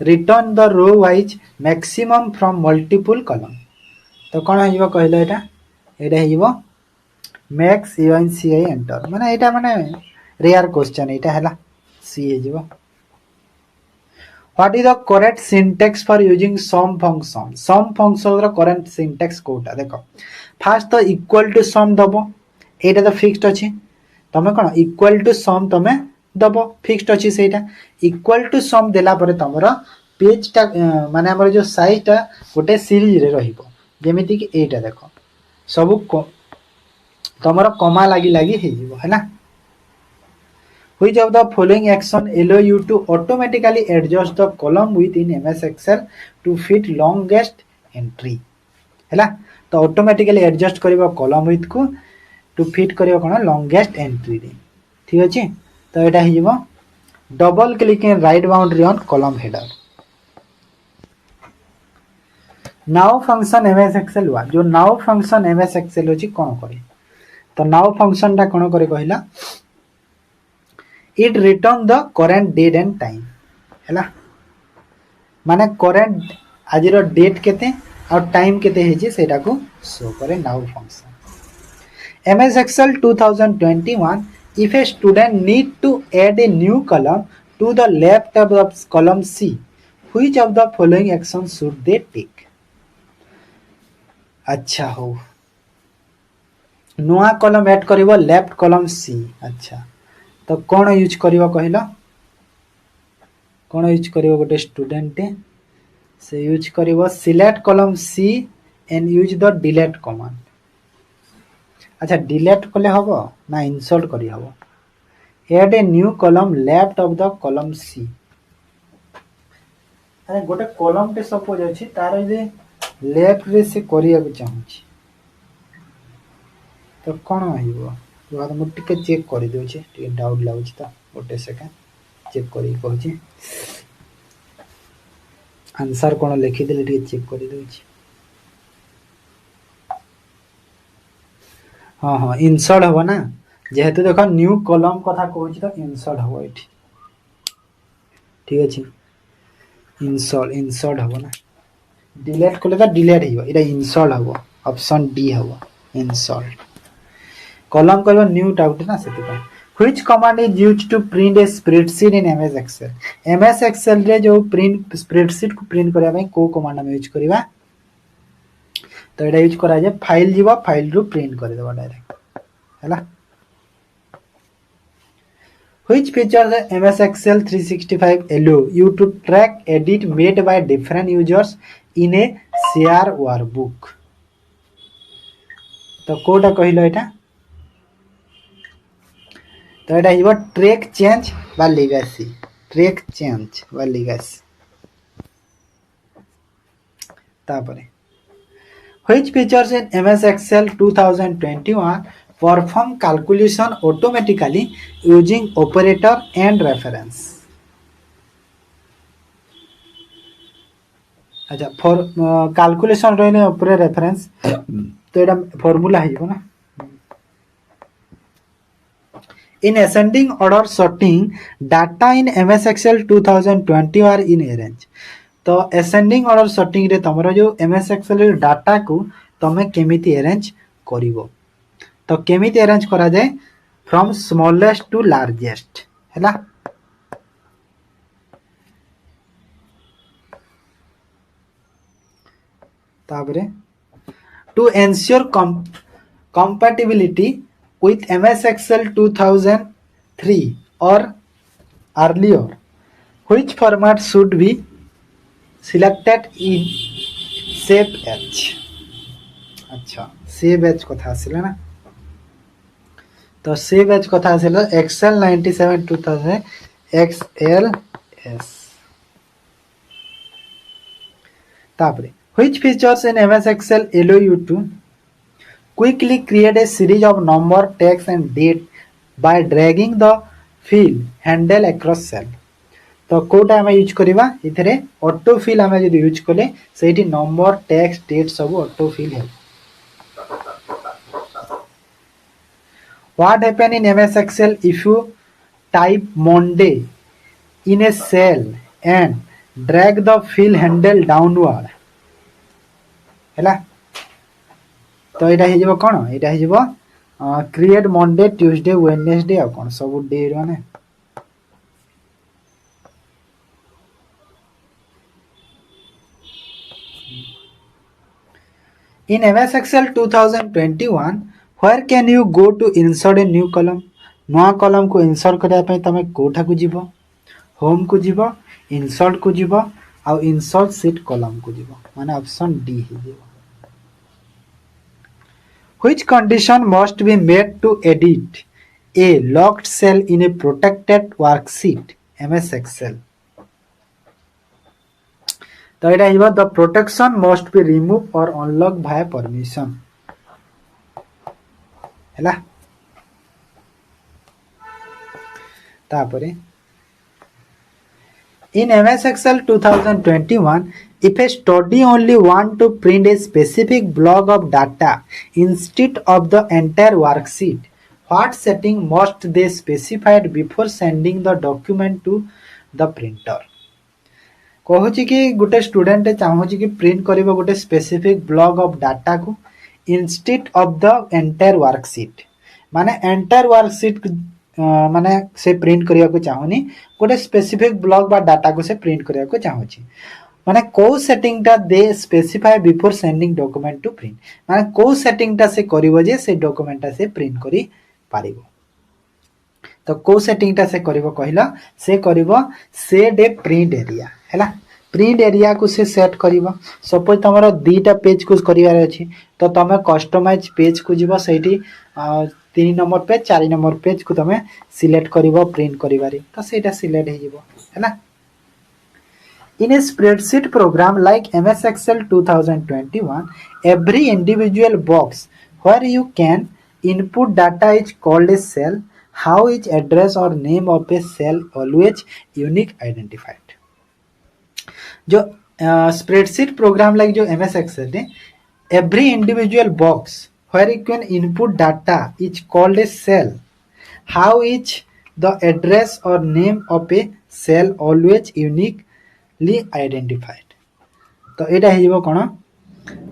A: return the row wise maximum from multiple column। तो कौन हो कहल यहाँ मैक्स इवन सी आई एंटर माने यहाँ माने रेयर क्वेश्चन यहाँ है सी हो। What is the correct syntax for using sum function रो करेक्ट सिंटेक्स कोटा देख फास्ट तो इक्वल टू सम दबो एटा तो फिक्स्ड अछि तमे कोन इक्वल टू सम तमे दबो फिक्स्ड अछि सेटा इक्वल टू सम देला परे तमरो पेज टा माने हमर जो साइज टा गोटे सीरीज रे रहिबो जेमिति कि एटा देखो सब तमरो कमा लागी हे जिवो हैला। Which of the following action allow you to automatically adjust the column width in MS Excel to fit longest entry हैला। तो ऑटोमेटिकली एडजस्ट करिबो कॉलम विड्थ को टू फिट करिबो कोन लॉन्गेस्ट एंट्री रे ठीक अछि। तो एटा हे जिवो double click in right boundary on column header. Now function MS Excel वा जो नाउ फंक्शन MS Excel होची कोन करे तो नाउ फंक्शन टा कोन करे कहिला it return the current date and time हैला माने करेंट आज रो डेट केते और टाइम केते हे जे सेटा को शो करे now function. MS Excel 2021 if a student need to add a new column to the left of column C which of the following actions should they take। अच्छा हो नुआ कॉलम ऐड करिवो left column C अच्छा तो कौन use करिवो कहला कौन use करिवो गोटे स्टूडेंट से यूज करिवो select column C and use the delete command. अच्छा डिलीट कले हबो ना इंसर्ट करी हबो add a new column left of the column C अरे गोटे कॉलम पे सपोज अछि तार जे लेफ्ट रे से करिया को चाहूची तो कौन आइबो तो मु टिके चेक करि दउ छी टिके डाउट लागु छी तो गोटे सेकंड चेक करी कहू छी आंसर कोन लिखि देले टिके चेक करि दउ छी। हां हां इंसर्ट हबो ना जेहेतु देखो न्यू कॉलम कथा कहू छी तो इंसर्ट हबो एठी ठीक अछि इंसर्ट हबो ना डिलीट कले तो डिलीट हो इटा इंसल्ट हम ऑप्शन डी हम इंसल्ट कॉलम करबो न्यू टाउट ना सेति पर which command is used to print a spreadsheet in MS Excel MS Excel रे जो प्रिंट स्प्रेडशीट को प्रिंट करबा में को कमांड हम यूज करबा तो एटा यूज करा जाय फाइल जीवा फाइल रु प्रिंट कर देबा डायरेक्ट हैला Which features the MS Excel 365 allow you to track edit made by different users in a share workbook? तो कोटा कहलो एटा तो एटा हिबो ट्रैक चेंज बा लेगेसी ट्रैक चेंज बा लेगेसी तापरे Which features in MS Excel 2021 perform calculation automatically using operator and reference? अच्छा for calculation रहने ऊपर रेफरेंस तो एटा फार्मूला है ना in ascending order sorting data in MS Excel 2020 are in arrange तो ascending order sorting रे तमरो जो MS Excel रे डाटा को तमे केमिति अरेंज करिवो तो केमिति अरेंज करा जाय फ्रॉम स्मॉलेस्ट टू लार्जेस्ट हैला ताबरे to ensure compatibility with MS Excel 2003 or earlier which format should be selected in save as अच्छा save as कथा आसिला ना तो save as कथा आसिला Excel 97 2000 XLS तापरे which features in MS Excel allow you to quickly create a series of number text and date by dragging the fill handle across cell तो कोटा हम use करबा इथरे auto fill हम जदी use कले सेठी number text date सब auto fill है what happen in MS Excel if you type Monday in a cell and drag the fill handle downward हैला तो एटा हे जबो कोन एटा हे जबो क्रिएट मंडे ट्यूसडे वेडनेसडे आ कोन सब डे माने In MS Excel 2021, where can you go to insert a new column? नया कॉलम को इंसर्ट करबा पय तमे कोठा को जीवो होम को जीवो इंसर्ट को जीवो आ इंसर्ट शीट कॉलम को जीवो माने ऑप्शन डी ही जीवो Which condition must be met to edit a locked cell in a protected worksheet MS Excel? तो एटा हिबो the protection must be remove or unlock by permission हैला तापरे in MS Excel 2021 if a study only want to print a specific block of data instead of the entire worksheet what setting must they specified before sending the document to the printer कहूची कि गोटे student चाहूची कि print करिवो गोटे specific block of data को instead of the entire worksheet माने entire worksheet माने से print करिया को चाहूनी गोटे स्पेसिफिक ब्लॉक बा डाटा को से प्रिंट करिया को चाहूची माने को सेटिंग टा दे specify before sending document to print माने को सेटिंग टा से करिवो जे से डॉक्यूमेंट टा से प्रिंट करी पारिबो तो को सेटिंग टा से करिवो कहिला से करिवो सेड ए प्रिंट एरिया हैला प्रिंट एरिया को से सेट करिवो सपोज तमरो दीटा पेज को करिवार अछि तो तमे कस्टमाइज पेज को जीवो सेठी 3 नंबर पेज 4 नंबर पेज को तमे सिलेक्ट करिवो प्रिंट करिवारी तो सेटा सिलेक्ट हे जीवो हैला In a spreadsheet program like MS Excel 2021, every individual box where you can input data is called a cell. How is address or name of a cell always unique identified? जो spreadsheet program like जो MS Excel ने every individual box where you can input data is called a cell. How is the address or name of a cell always unique identified तो एटा हे कौन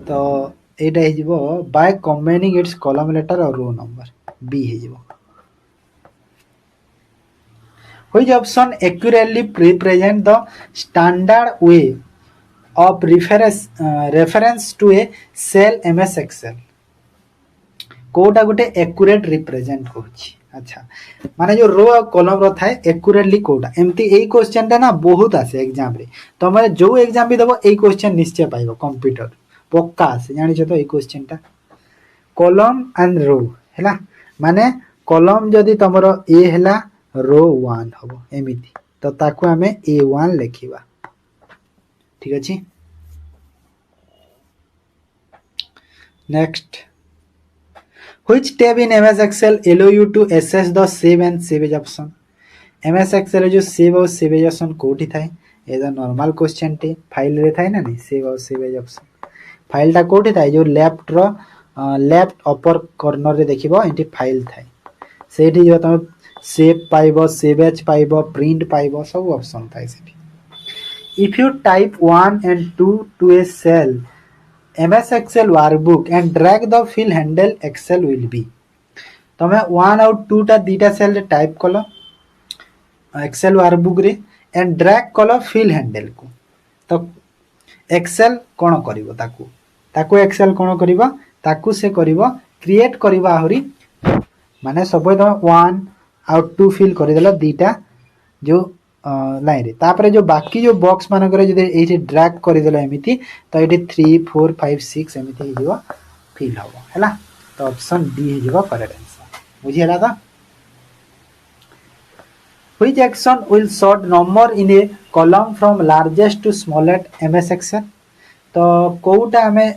A: तो एटा हे by combining its column letter और row number B हे which option accurately represent the standard way of reference to a cell MS Excel कोटा गोटे एक्यूरेट रिप्रेजेंट होची अच्छा माने जो रो और कॉलम रो थाए एक्यूरेटली कोटा एमती एई क्वेश्चन टा ना बहुत आसे एग्जाम रे तो माने जो एग्जाम भी देबो एई क्वेश्चन निश्चय पाइबो कंप्यूटर पक्का आसे जानि छ तो एई क्वेश्चन टा कॉलम एंड रो हैला माने कॉलम जदी तमरो ए हैला रो 1 हबो एमिति तो ताकू हमें A1 लिखिबा ठीक अछि next Which tab in MS Excel allow you to access the save and savage option? MS Excel जो save और savage option कोठी थाए ये तो नॉर्मल क्वेश्चन टे फाइल रे थाए ना नहीं save और savage option फाइल टा कोठी थाए जो लेफ्ट अपर कॉर्नर रे देखिबो एंटी फाइल थाए सेठी जो तमे सेव पाइबो savage पाइबो प्रिंट पाइबो सब ऑप्शन थाए सेठी if you type 1 and 2 to a cell MS Excel workbook and drag the fill handle Excel will be तमे 1 और 2 टा दीटा सेल रे टाइप कलो Excel workbook रे एंड ड्रैग कलो fill handle को तो Excel कोन करिवो ताकू Excel कोन करिवो ताकू से करिवो क्रिएट करिवो आहुरी माने सबे तमे 1 और 2 फिल करि देला दीटा जो लाइन रे तापरे जो बाकी जो बॉक्स मान करे जदि एठी ड्रैग करि देला एमिति तो एठी 3 4 5 6 एमिति हे जिवो फिल होबो हैला तो ऑप्शन डी हे जिवो करेक्ट आंसर बुझि हला त which action will sort number in a column from largest to smallest MS Excel तो कोउटा हमें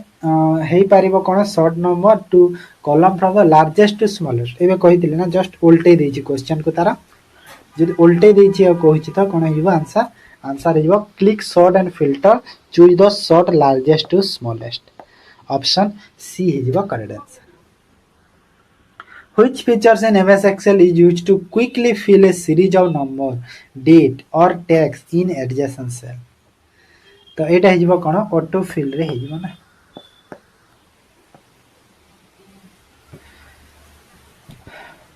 A: हे पारिबो कोन sort number to column from the largest to smallest एबे कहितिले ना जस्ट उल्टे देछि क्वेश्चन को तारा जदि उल्टे देछि कहिछि त कोन हिबो आंसर हिबो click sort and filter choose the sort largest to smallest option C हिबो correct answer which features in MS Excel is used to quickly fill a series of number date or text in adjacent cell तो एटा हिबो कोन auto fill रे हिबो ना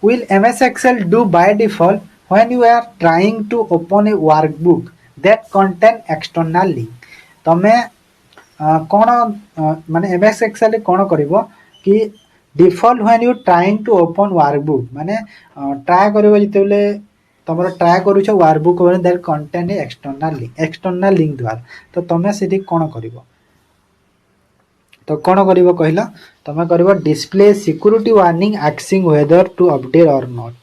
A: will MS Excel do by default when you are trying to open a workbook that contain external link तमे कोन माने MS Excel कोन करिवो कि default when you trying to open workbook माने try करिवो जतेले तमरो try करू छ workbook one that contain external link द्वारा तो तमे सेठी कोन करिवो तो कोन करिवो कहला तमे करिवो display security warning asking whether to update or not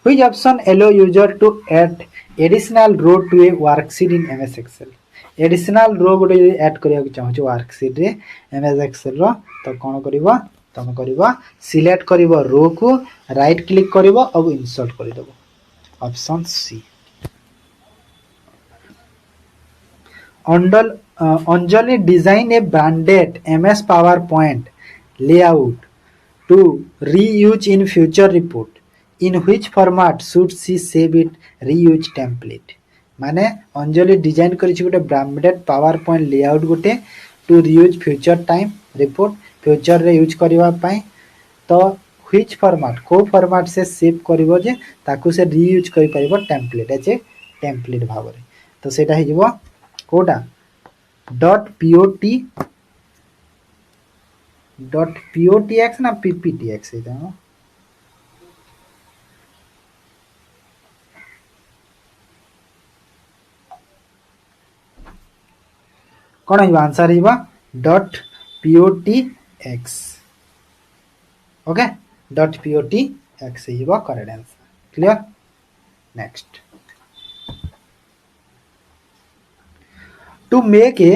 A: Which option allow user to add additional row to a worksheet in MS Excel? Additional row गोटे यदि ऐड करिया चाहू वर्कशीट रे MS Excel रो तो कोन करिवो तमे करिवो सिलेक्ट करिवो रो को राइट क्लिक करिवो और insert करि देबो option C Anjali design A branded MS PowerPoint layout to reuse in future report in which format should she save it reuse template माने अंजलि डिजाइन करि गोटे ब्रांडेड पावर पॉइंट लेआउट गोटे to reuse future time report future रे use करबा पई तो which format को format से सेव करबो जे ताकू से रीयूज करि परबो टेम्पलेट एचे टेम्पलेट भाबरे तो सेटा हे जिवो कोटा .potx ना pptx एटा कौन है आंसर है .potx ओके .potx है correct answer clear next to make a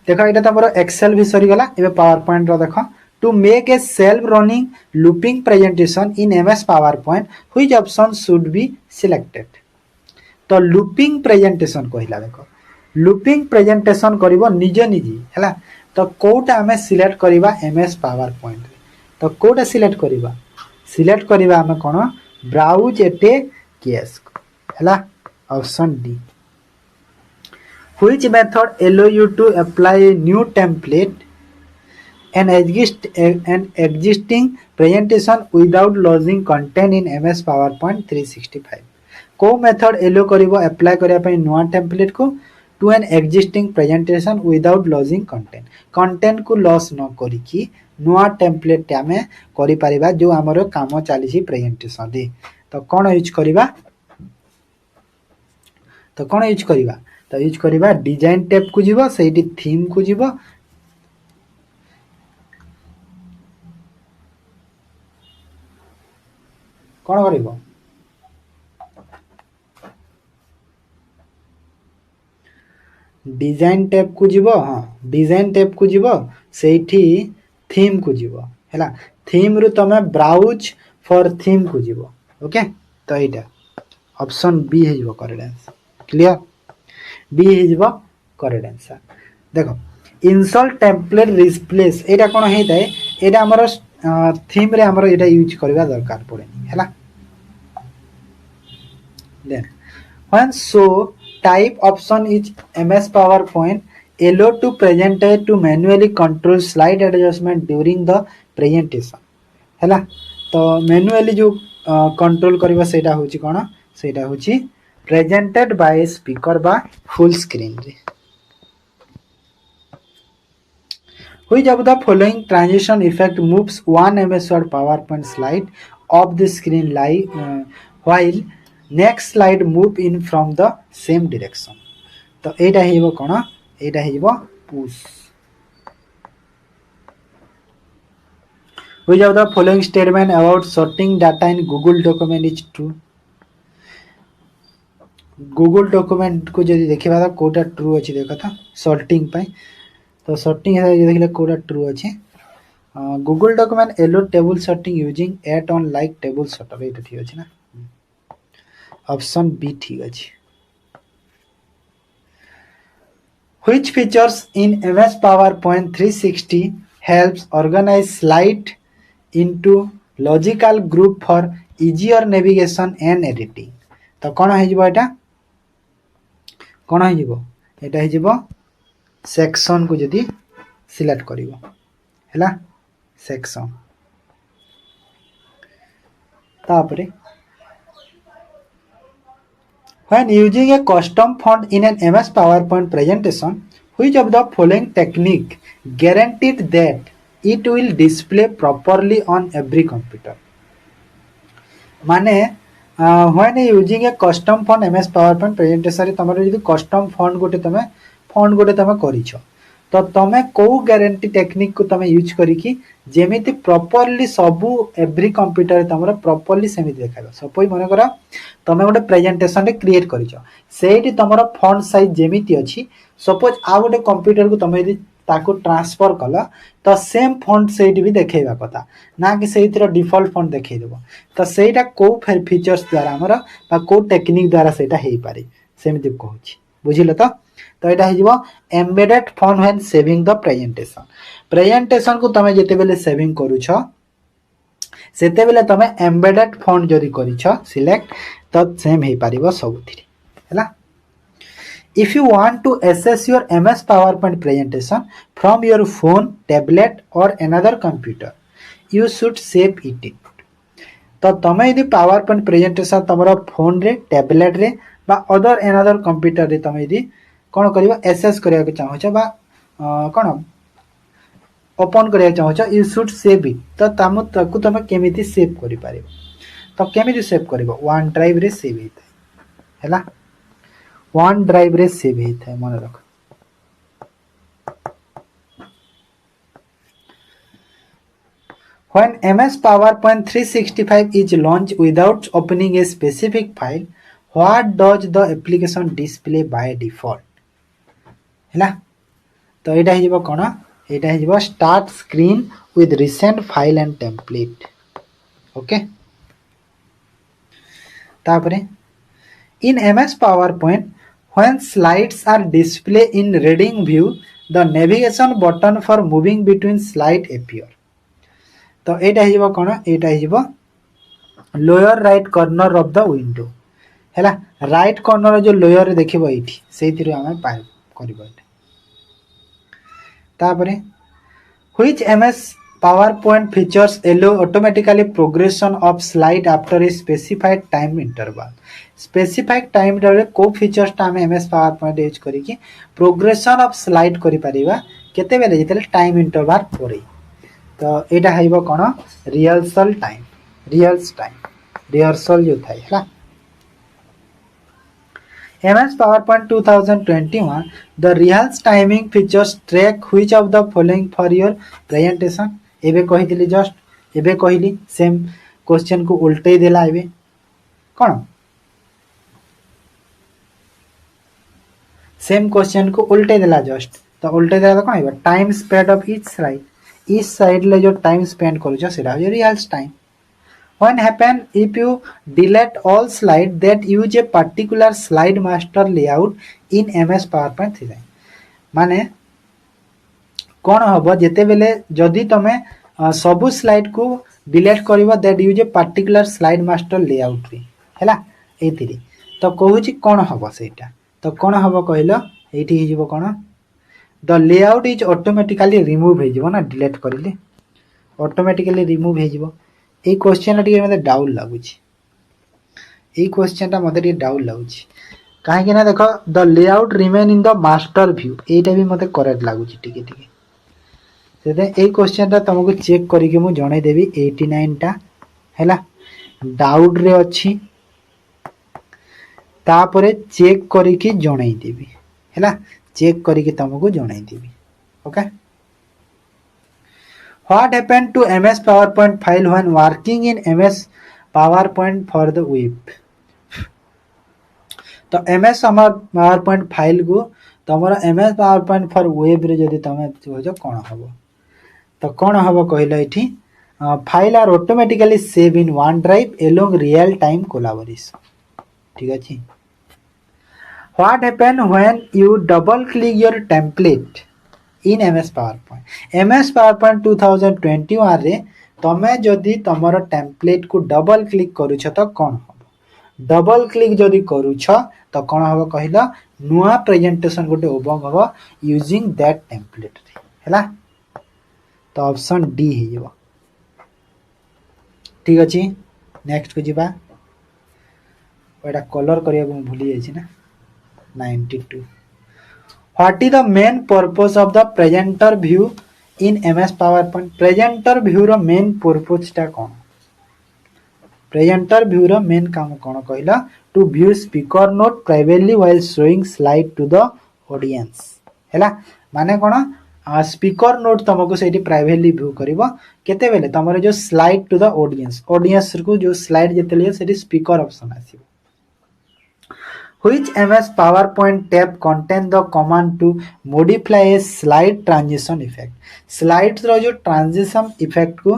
A: देखो एटा तमरो एक्सेल भी सरी गला एबे पावर पॉइंट रो देखो to make a self running looping presentation in MS PowerPoint which option should be selected तो लूपिंग प्रेजेंटेशन कहला देखो लूपिंग प्रेजेंटेशन करिवो निजे हैला तो कोटा हमें सिलेक्ट करिवा MS PowerPoint तो कोटा सिलेक्ट करिवा हमें कोन ब्राउज एटे केस हैला option D. Which method allow you to apply a new template an existing presentation without losing content in MS PowerPoint 365? को मेथड एलो करिवो अप्लाई करिया पई नुआ टेम्पलेट को to an existing presentation without losing content content को loss न करी कि नुआ टेम्पलेट आमे करि परिबा जो हमरो काम चली प्रेजेंटेशन रे तो कौन यूज करिबा तो यूज करिबा डिजाइन टैब को जीवो सेठी थीम को जीवो कौन करिवो डिजाइन टैब को जीवो हाँ डिजाइन टैब को जीवो सेठी थीम को जीवो हैला थीम रु तमे ब्राउज फॉर थीम को जीवो ओके तो एटा ऑप्शन बी हे जीवो करेक्ट आंसर क्लियर बी हे जीवो करेक्ट आंसर देखो इंस्टॉल टेम्पलेट रिप्लेस एटा कोन हेताय एटा हमर थीम रे हमर एटा यूज करबा दरकार पड़ेनी हैला then when so type option is MS PowerPoint allow to presenter to manually control slide adjustment during the presentation हैला तो मैनुअली जो कंट्रोल करबा सेटा होची कोन सेटा होची प्रेजेंटेड बाय स्पीकर बा फुल स्क्रीन रे which of the following transition effect moves one MS Word PowerPoint slide off the screen while next slide move in from the same direction तो एटा हेबो कोन एटा हेबो push which of the following statement about sorting data in Google document is true Google document को जदी देखिबा त Kota true अछि देखा था सॉर्टिंग पय तो सॉर्टिंग है ये देखले कोटा ट्रू अछि Google document allow table sorting using add on like table sorter एटा ठीक अछि ना ऑप्शन बी ठीक अछि which features in MS PowerPoint 360 helps organize slide into logical group for easier navigation and editing तो कोन हे जिवो एटा कोन हे जिवो एटा हे जिवो सेक्शन को जदी सिलेक्ट करिवो हैला सेक्शन तापरे when using a custom font in an MS PowerPoint presentation which of the following technique guaranteed that it will display properly on every computer माने when using a custom font MS PowerPoint presentation रे तमरो जदी custom font गोटे तमे करिछो तो तमे को guarantee technique को तमे यूज करी कि जेमिति प्रॉपर्ली सबु एवरी कंप्यूटर तमरो प्रॉपर्ली सेमिति देखाबो सपोज माने करा तमे गोटे प्रेजेंटेशन रे क्रिएट करिछो सेठी तमरो फॉन्ट साइज जेमिति अछि सपोज आ गोटे कंप्यूटर को तमे यदि ताको ट्रांसफर कला तो सेम फॉन्ट सेठी भी देखेबा कथा ना कि सेहितर डिफॉल्ट फॉन्ट देखै देबो तो सेटा को फीचर्स द्वारा हमर बा को टेक्निक द्वारा सेटा हेई पारे सेमिति कहूची बुझिलो तो एटा हे जिवो embedded font when saving the presentation को तमे जेते बेले सेविंग करूछो सेते बेले तमे एम्बेडेड फॉन्ट जदी करिछो सिलेक्ट तो सेम हे पारिबो सबुथिरि हैला if you want to access your MS PowerPoint presentation from your phone tablet or another computer you should save it तो तमे यदि PowerPoint presentation तमरो फोन रे टैबलेट रे बा अदर अनदर कंप्यूटर रे तमे यदि कोन करिवो एक्सेस करिया के चाहो छ बा कोन ओपन करिया चाहो छ यू शुड सेव इट तो तामु तकु तमे केमिति सेव करि पारिबो तो केमिति सेव करिवो वन ड्राइव रे सेव हेतै हैला वन ड्राइव रे सेव हेतै मन रख when MS PowerPoint 365 is launched without opening a specific file what does the application display by default हैला तो एटा हे जिवो कोन एटा हे जिवो start screen with recent file and template okay तापरे इन MS PowerPoint when slides are displayed in reading view the navigation button for moving between slide appear तो एटा हे जिवो कोन एटा हे जिवो lower right corner of the window हैला right corner जो लोयर रे देखिबो एठी सेहितिर हम पाइ करबो एटा तापरे which MS PowerPoint features allow automatically progression of slide after a specified time interval specified time interval को features ता हम MS PowerPoint यूज करी कि progression of slide करि परिबा केते बेले जेतले टाइम इंटरवल परे तो एटा हइबो कोन रिहर्सल टाइम रिहर्सल जो थाई हला MS PowerPoint 2021 the rehearse timing features track which of the following for your presentation एबे कहिदिली जस्ट एबे कहिली सेम क्वेश्चन को उल्टे देला एबे कोन सेम क्वेश्चन को उल्टे देला जस्ट तो उल्टे देला तो कोन आइबो time spent of each slide ले जो टाइम स्पेंड करू छ सेटा हो rehearse time when happen if you delete all slide that use a particular slide master layout in MS PowerPoint 3 माने कोन हबो जेते बेले जदी तमे सबु स्लाइड को डिलीट करबो that use a particular slide master layout रे हैला एतिरी तो कहूची कोन हबो सेटा तो कोन हबो कहलो एठी हि जिवो कोन the layout is automatically remove हे जिवो ना डिलीट करिले ऑटोमेटिकली रिमूव हे जिवो ए क्वेश्चन टी मते डाउट लागुची ए क्वेश्चन ता मते टी डाउट लागुची काहे कि ना देखो the layout remain in the master view एटा भी मते करेक्ट लागुची टिके टिके सेते ए क्वेश्चन ता तुमको चेक करी के मु जणे देबी 89 टा हैला डाउट रे अछि तापरे चेक करी के जणे देबी हैला चेक करी के तुमको जणे देबी okay What happened to MS PowerPoint file when working in MS PowerPoint for the web? तो MS PowerPoint फाइल को तमरा MS PowerPoint for web रे जदी तमे जो कोन हबो तो कोन हबो कहला एठी file are automatically save in OneDrive along real time collaboration ठीक अछि What happened when you double click your template in MS PowerPoint 2021 रे तमे जदी तमरो टेम्पलेट को डबल क्लिक करू छ तो कोन हबो डबल क्लिक जदी करू छ तो कोन हबो कहिला नुवा प्रेजेंटेशन गोटे ओबंग हबो यूजिंग दैट टेम्पलेट रे हैला तो ऑप्शन डी हे जबो ठीक अछि नेक्स्ट को जिबा ओडा कलर करिया को भूली जाई छी ना 92 What is the main purpose of the presenter view in MS PowerPoint? Presenter view row main purpose टा कोन? Presenter view रो main काम कोन कहला? To view speaker note privately while showing slide to the audience. हैला माने कोन speaker note तुमको सेठी privately view करबो केते बेले तमरो जो स्लाइड टू द ऑडियंस को जो स्लाइड जेतले सेठी स्पीकर ऑप्शन आसीबो Which MS PowerPoint tab contain the command to modify a slide transition effect? Slides रो जो transition effect को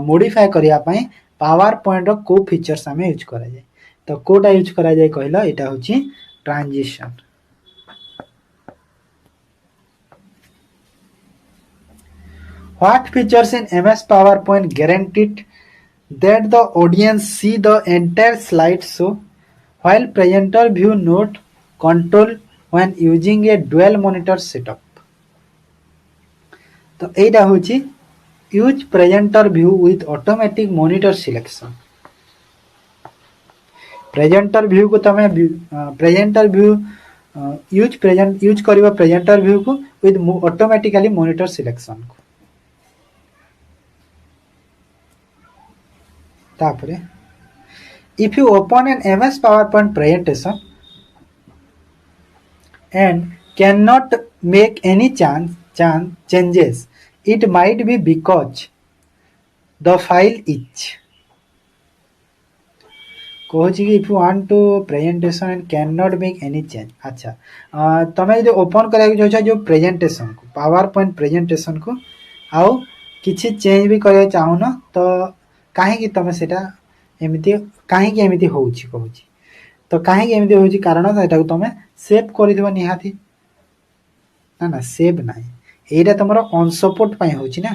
A: modify करिया पई PowerPoint रो को फीचर्स हमें यूज करा जाय तो कोटा यूज करा जाय कहला एटा होची transition What features in MS PowerPoint guaranteed that the audience see the entire slide show while presenter view note control when using a dual monitor setup तो एटा होची use presenter view with automatic monitor selection presenter view को तमे presenter view use करबा presenter view को with automatically monitor selection को तापरे if you open an MS PowerPoint presentation and cannot make any changes, it might be because the file is कहूची कि if you want to presentation and cannot make any change अच्छा तमे जो open करे जो जो presentation को PowerPoint presentation को आउ किछि चेंज भी करे चाहू न तो काहे कि तमे सेटा एमिति काहे कि एमिति होउची कहूची तो काहे कि एमिति होउची कारण एटा को तमे सेव करि दिबो निहाती ना ना सेव नाही एटा तमरो ऑन सपोर्ट पई होउची ना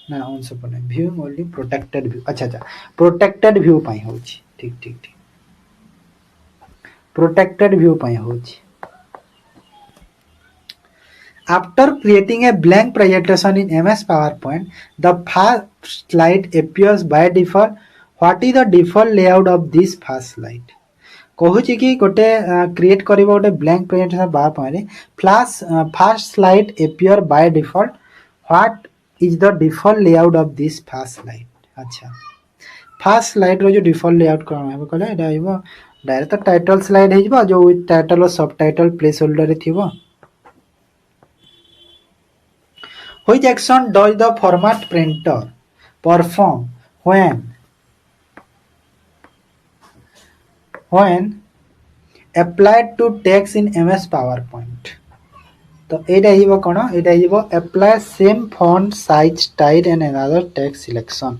A: ना ऑन सपोर्ट नाही व्यू ओनली प्रोटेक्टेड व्यू अच्छा अच्छा प्रोटेक्टेड व्यू पई होउची ठीक ठीक ठीक प्रोटेक्टेड व्यू पई होची। After creating a blank presentation in MS PowerPoint, the first slide appears by default. What is the default layout of this first slide? कहुची कि गोटे क्रिएट करिबो गोटे ब्लैंक प्रेजेंटेशन PowerPoint रे first slide appear by default. What is the default layout of this first slide? अच्छा first slide रो जो default layout कोन हेबो कहले एटा हेबो डायरेक्ट टाइटल स्लाइड हेजबो जो विथ टाइटल और सब टाइटल प्लेस होल्डर रे थिबो। Which action does the format printer perform when applied to text in MS PowerPoint? तो एटा हिबो कोन एटा हिबो apply same font size style and another text selection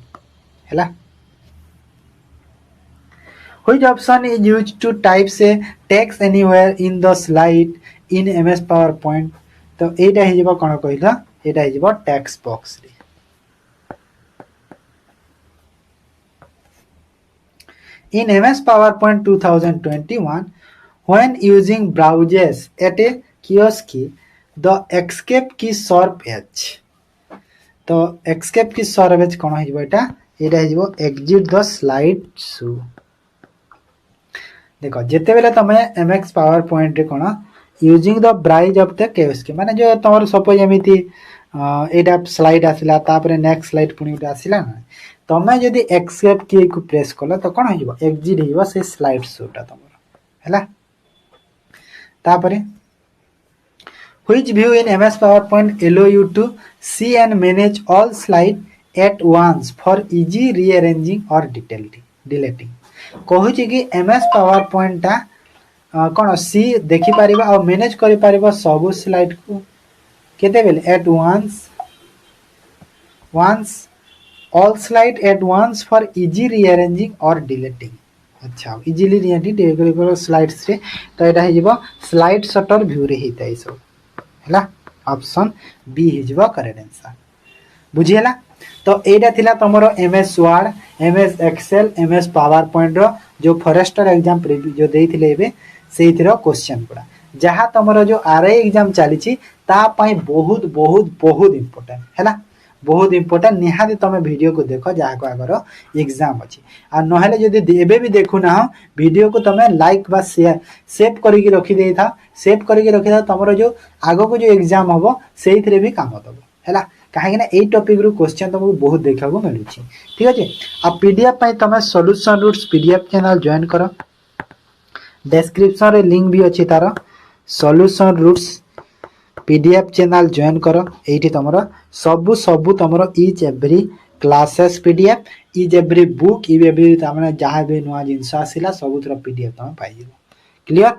A: हैला। Which option is used to type say text anywhere in the slide in MS PowerPoint? तो एटा हिबो कोन कहला एटा हिबो text box रे। In MS PowerPoint 2021, when using browsers at a kiosk key, the escape key serve H. तो escape key serve H cone हिबो Etah हिबो exit the slide show। देखो जेते बेले तमे MS PowerPoint रे कोन using the browse of the kiosk key माने जो तमर सपोज एमिति एटा स्लाइड आसिला तापरे नेक्स्ट स्लाइड पुनी उटा आसिला ना तमे जदी एस्केप की को प्रेस कला तो कोन हिबो एग्जिट हिबो से स्लाइड शोटा तमर हैला। तापरे which view in MS PowerPoint allow you to see and manage all slide at once for easy rearranging or deleting कहूची कि MS PowerPoint ता कोन सी देखि परिबा और मैनेज करि परिबा सब स्लाइड को केते बेले at once all slide at once for easy rearranging or deleting। अच्छा इजीली रिअरेंजिंग स्लाइड्स रे तो एटा हिजबो स्लाइड शटर व्यू रे हितै सब हैला। ऑप्शन बी हिजबो करेक्ट आंसर बुझियला। तो एटा थिला तमरो MS Word MS Excel MS PowerPoint रो जो फॉरेस्टर एग्जाम प्रीव्यू जो देइथिले एबे सेइथिरो क्वेश्चन पड़ा जहां तमरो जो आरआई एग्जाम चलीची ता पई बहुत बहुत बहुत इंपोर्टेंट हैला बहुत इंपोर्टेंट निहाती तमे वीडियो को देखो जहा को आगर एग्जाम अछि आ नहले जदी एबे भी देखु ना वीडियो को तमे लाइक बा शेयर सेव करि के रखि देई था सेव करि के रखि था तमरो जो आगो को जो एग्जाम हबो सेइथिरे भी काम दबो हैला काहे ना ए टॉपिक रो क्वेश्चन तुमको बहुत देखा को मिलुची ठीक अछि। आ पीडीएफ पई तमे solution roots PDF channel join करो डिस्क्रिप्शन रे लिंक भी अछि तार solution roots PDF channel join करो एठी तमरो सब तमरो each every classes PDF each every book each every तमने जहां भी नवा जिंस आसिला सब तरह पीडीएफ तम पाइ जेबो क्लियर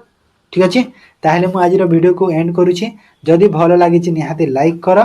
A: ठीक अछि। ताहले मु आज रो वीडियो को एंड करूची जदी भलो लागि छि निहाती लाइक करो।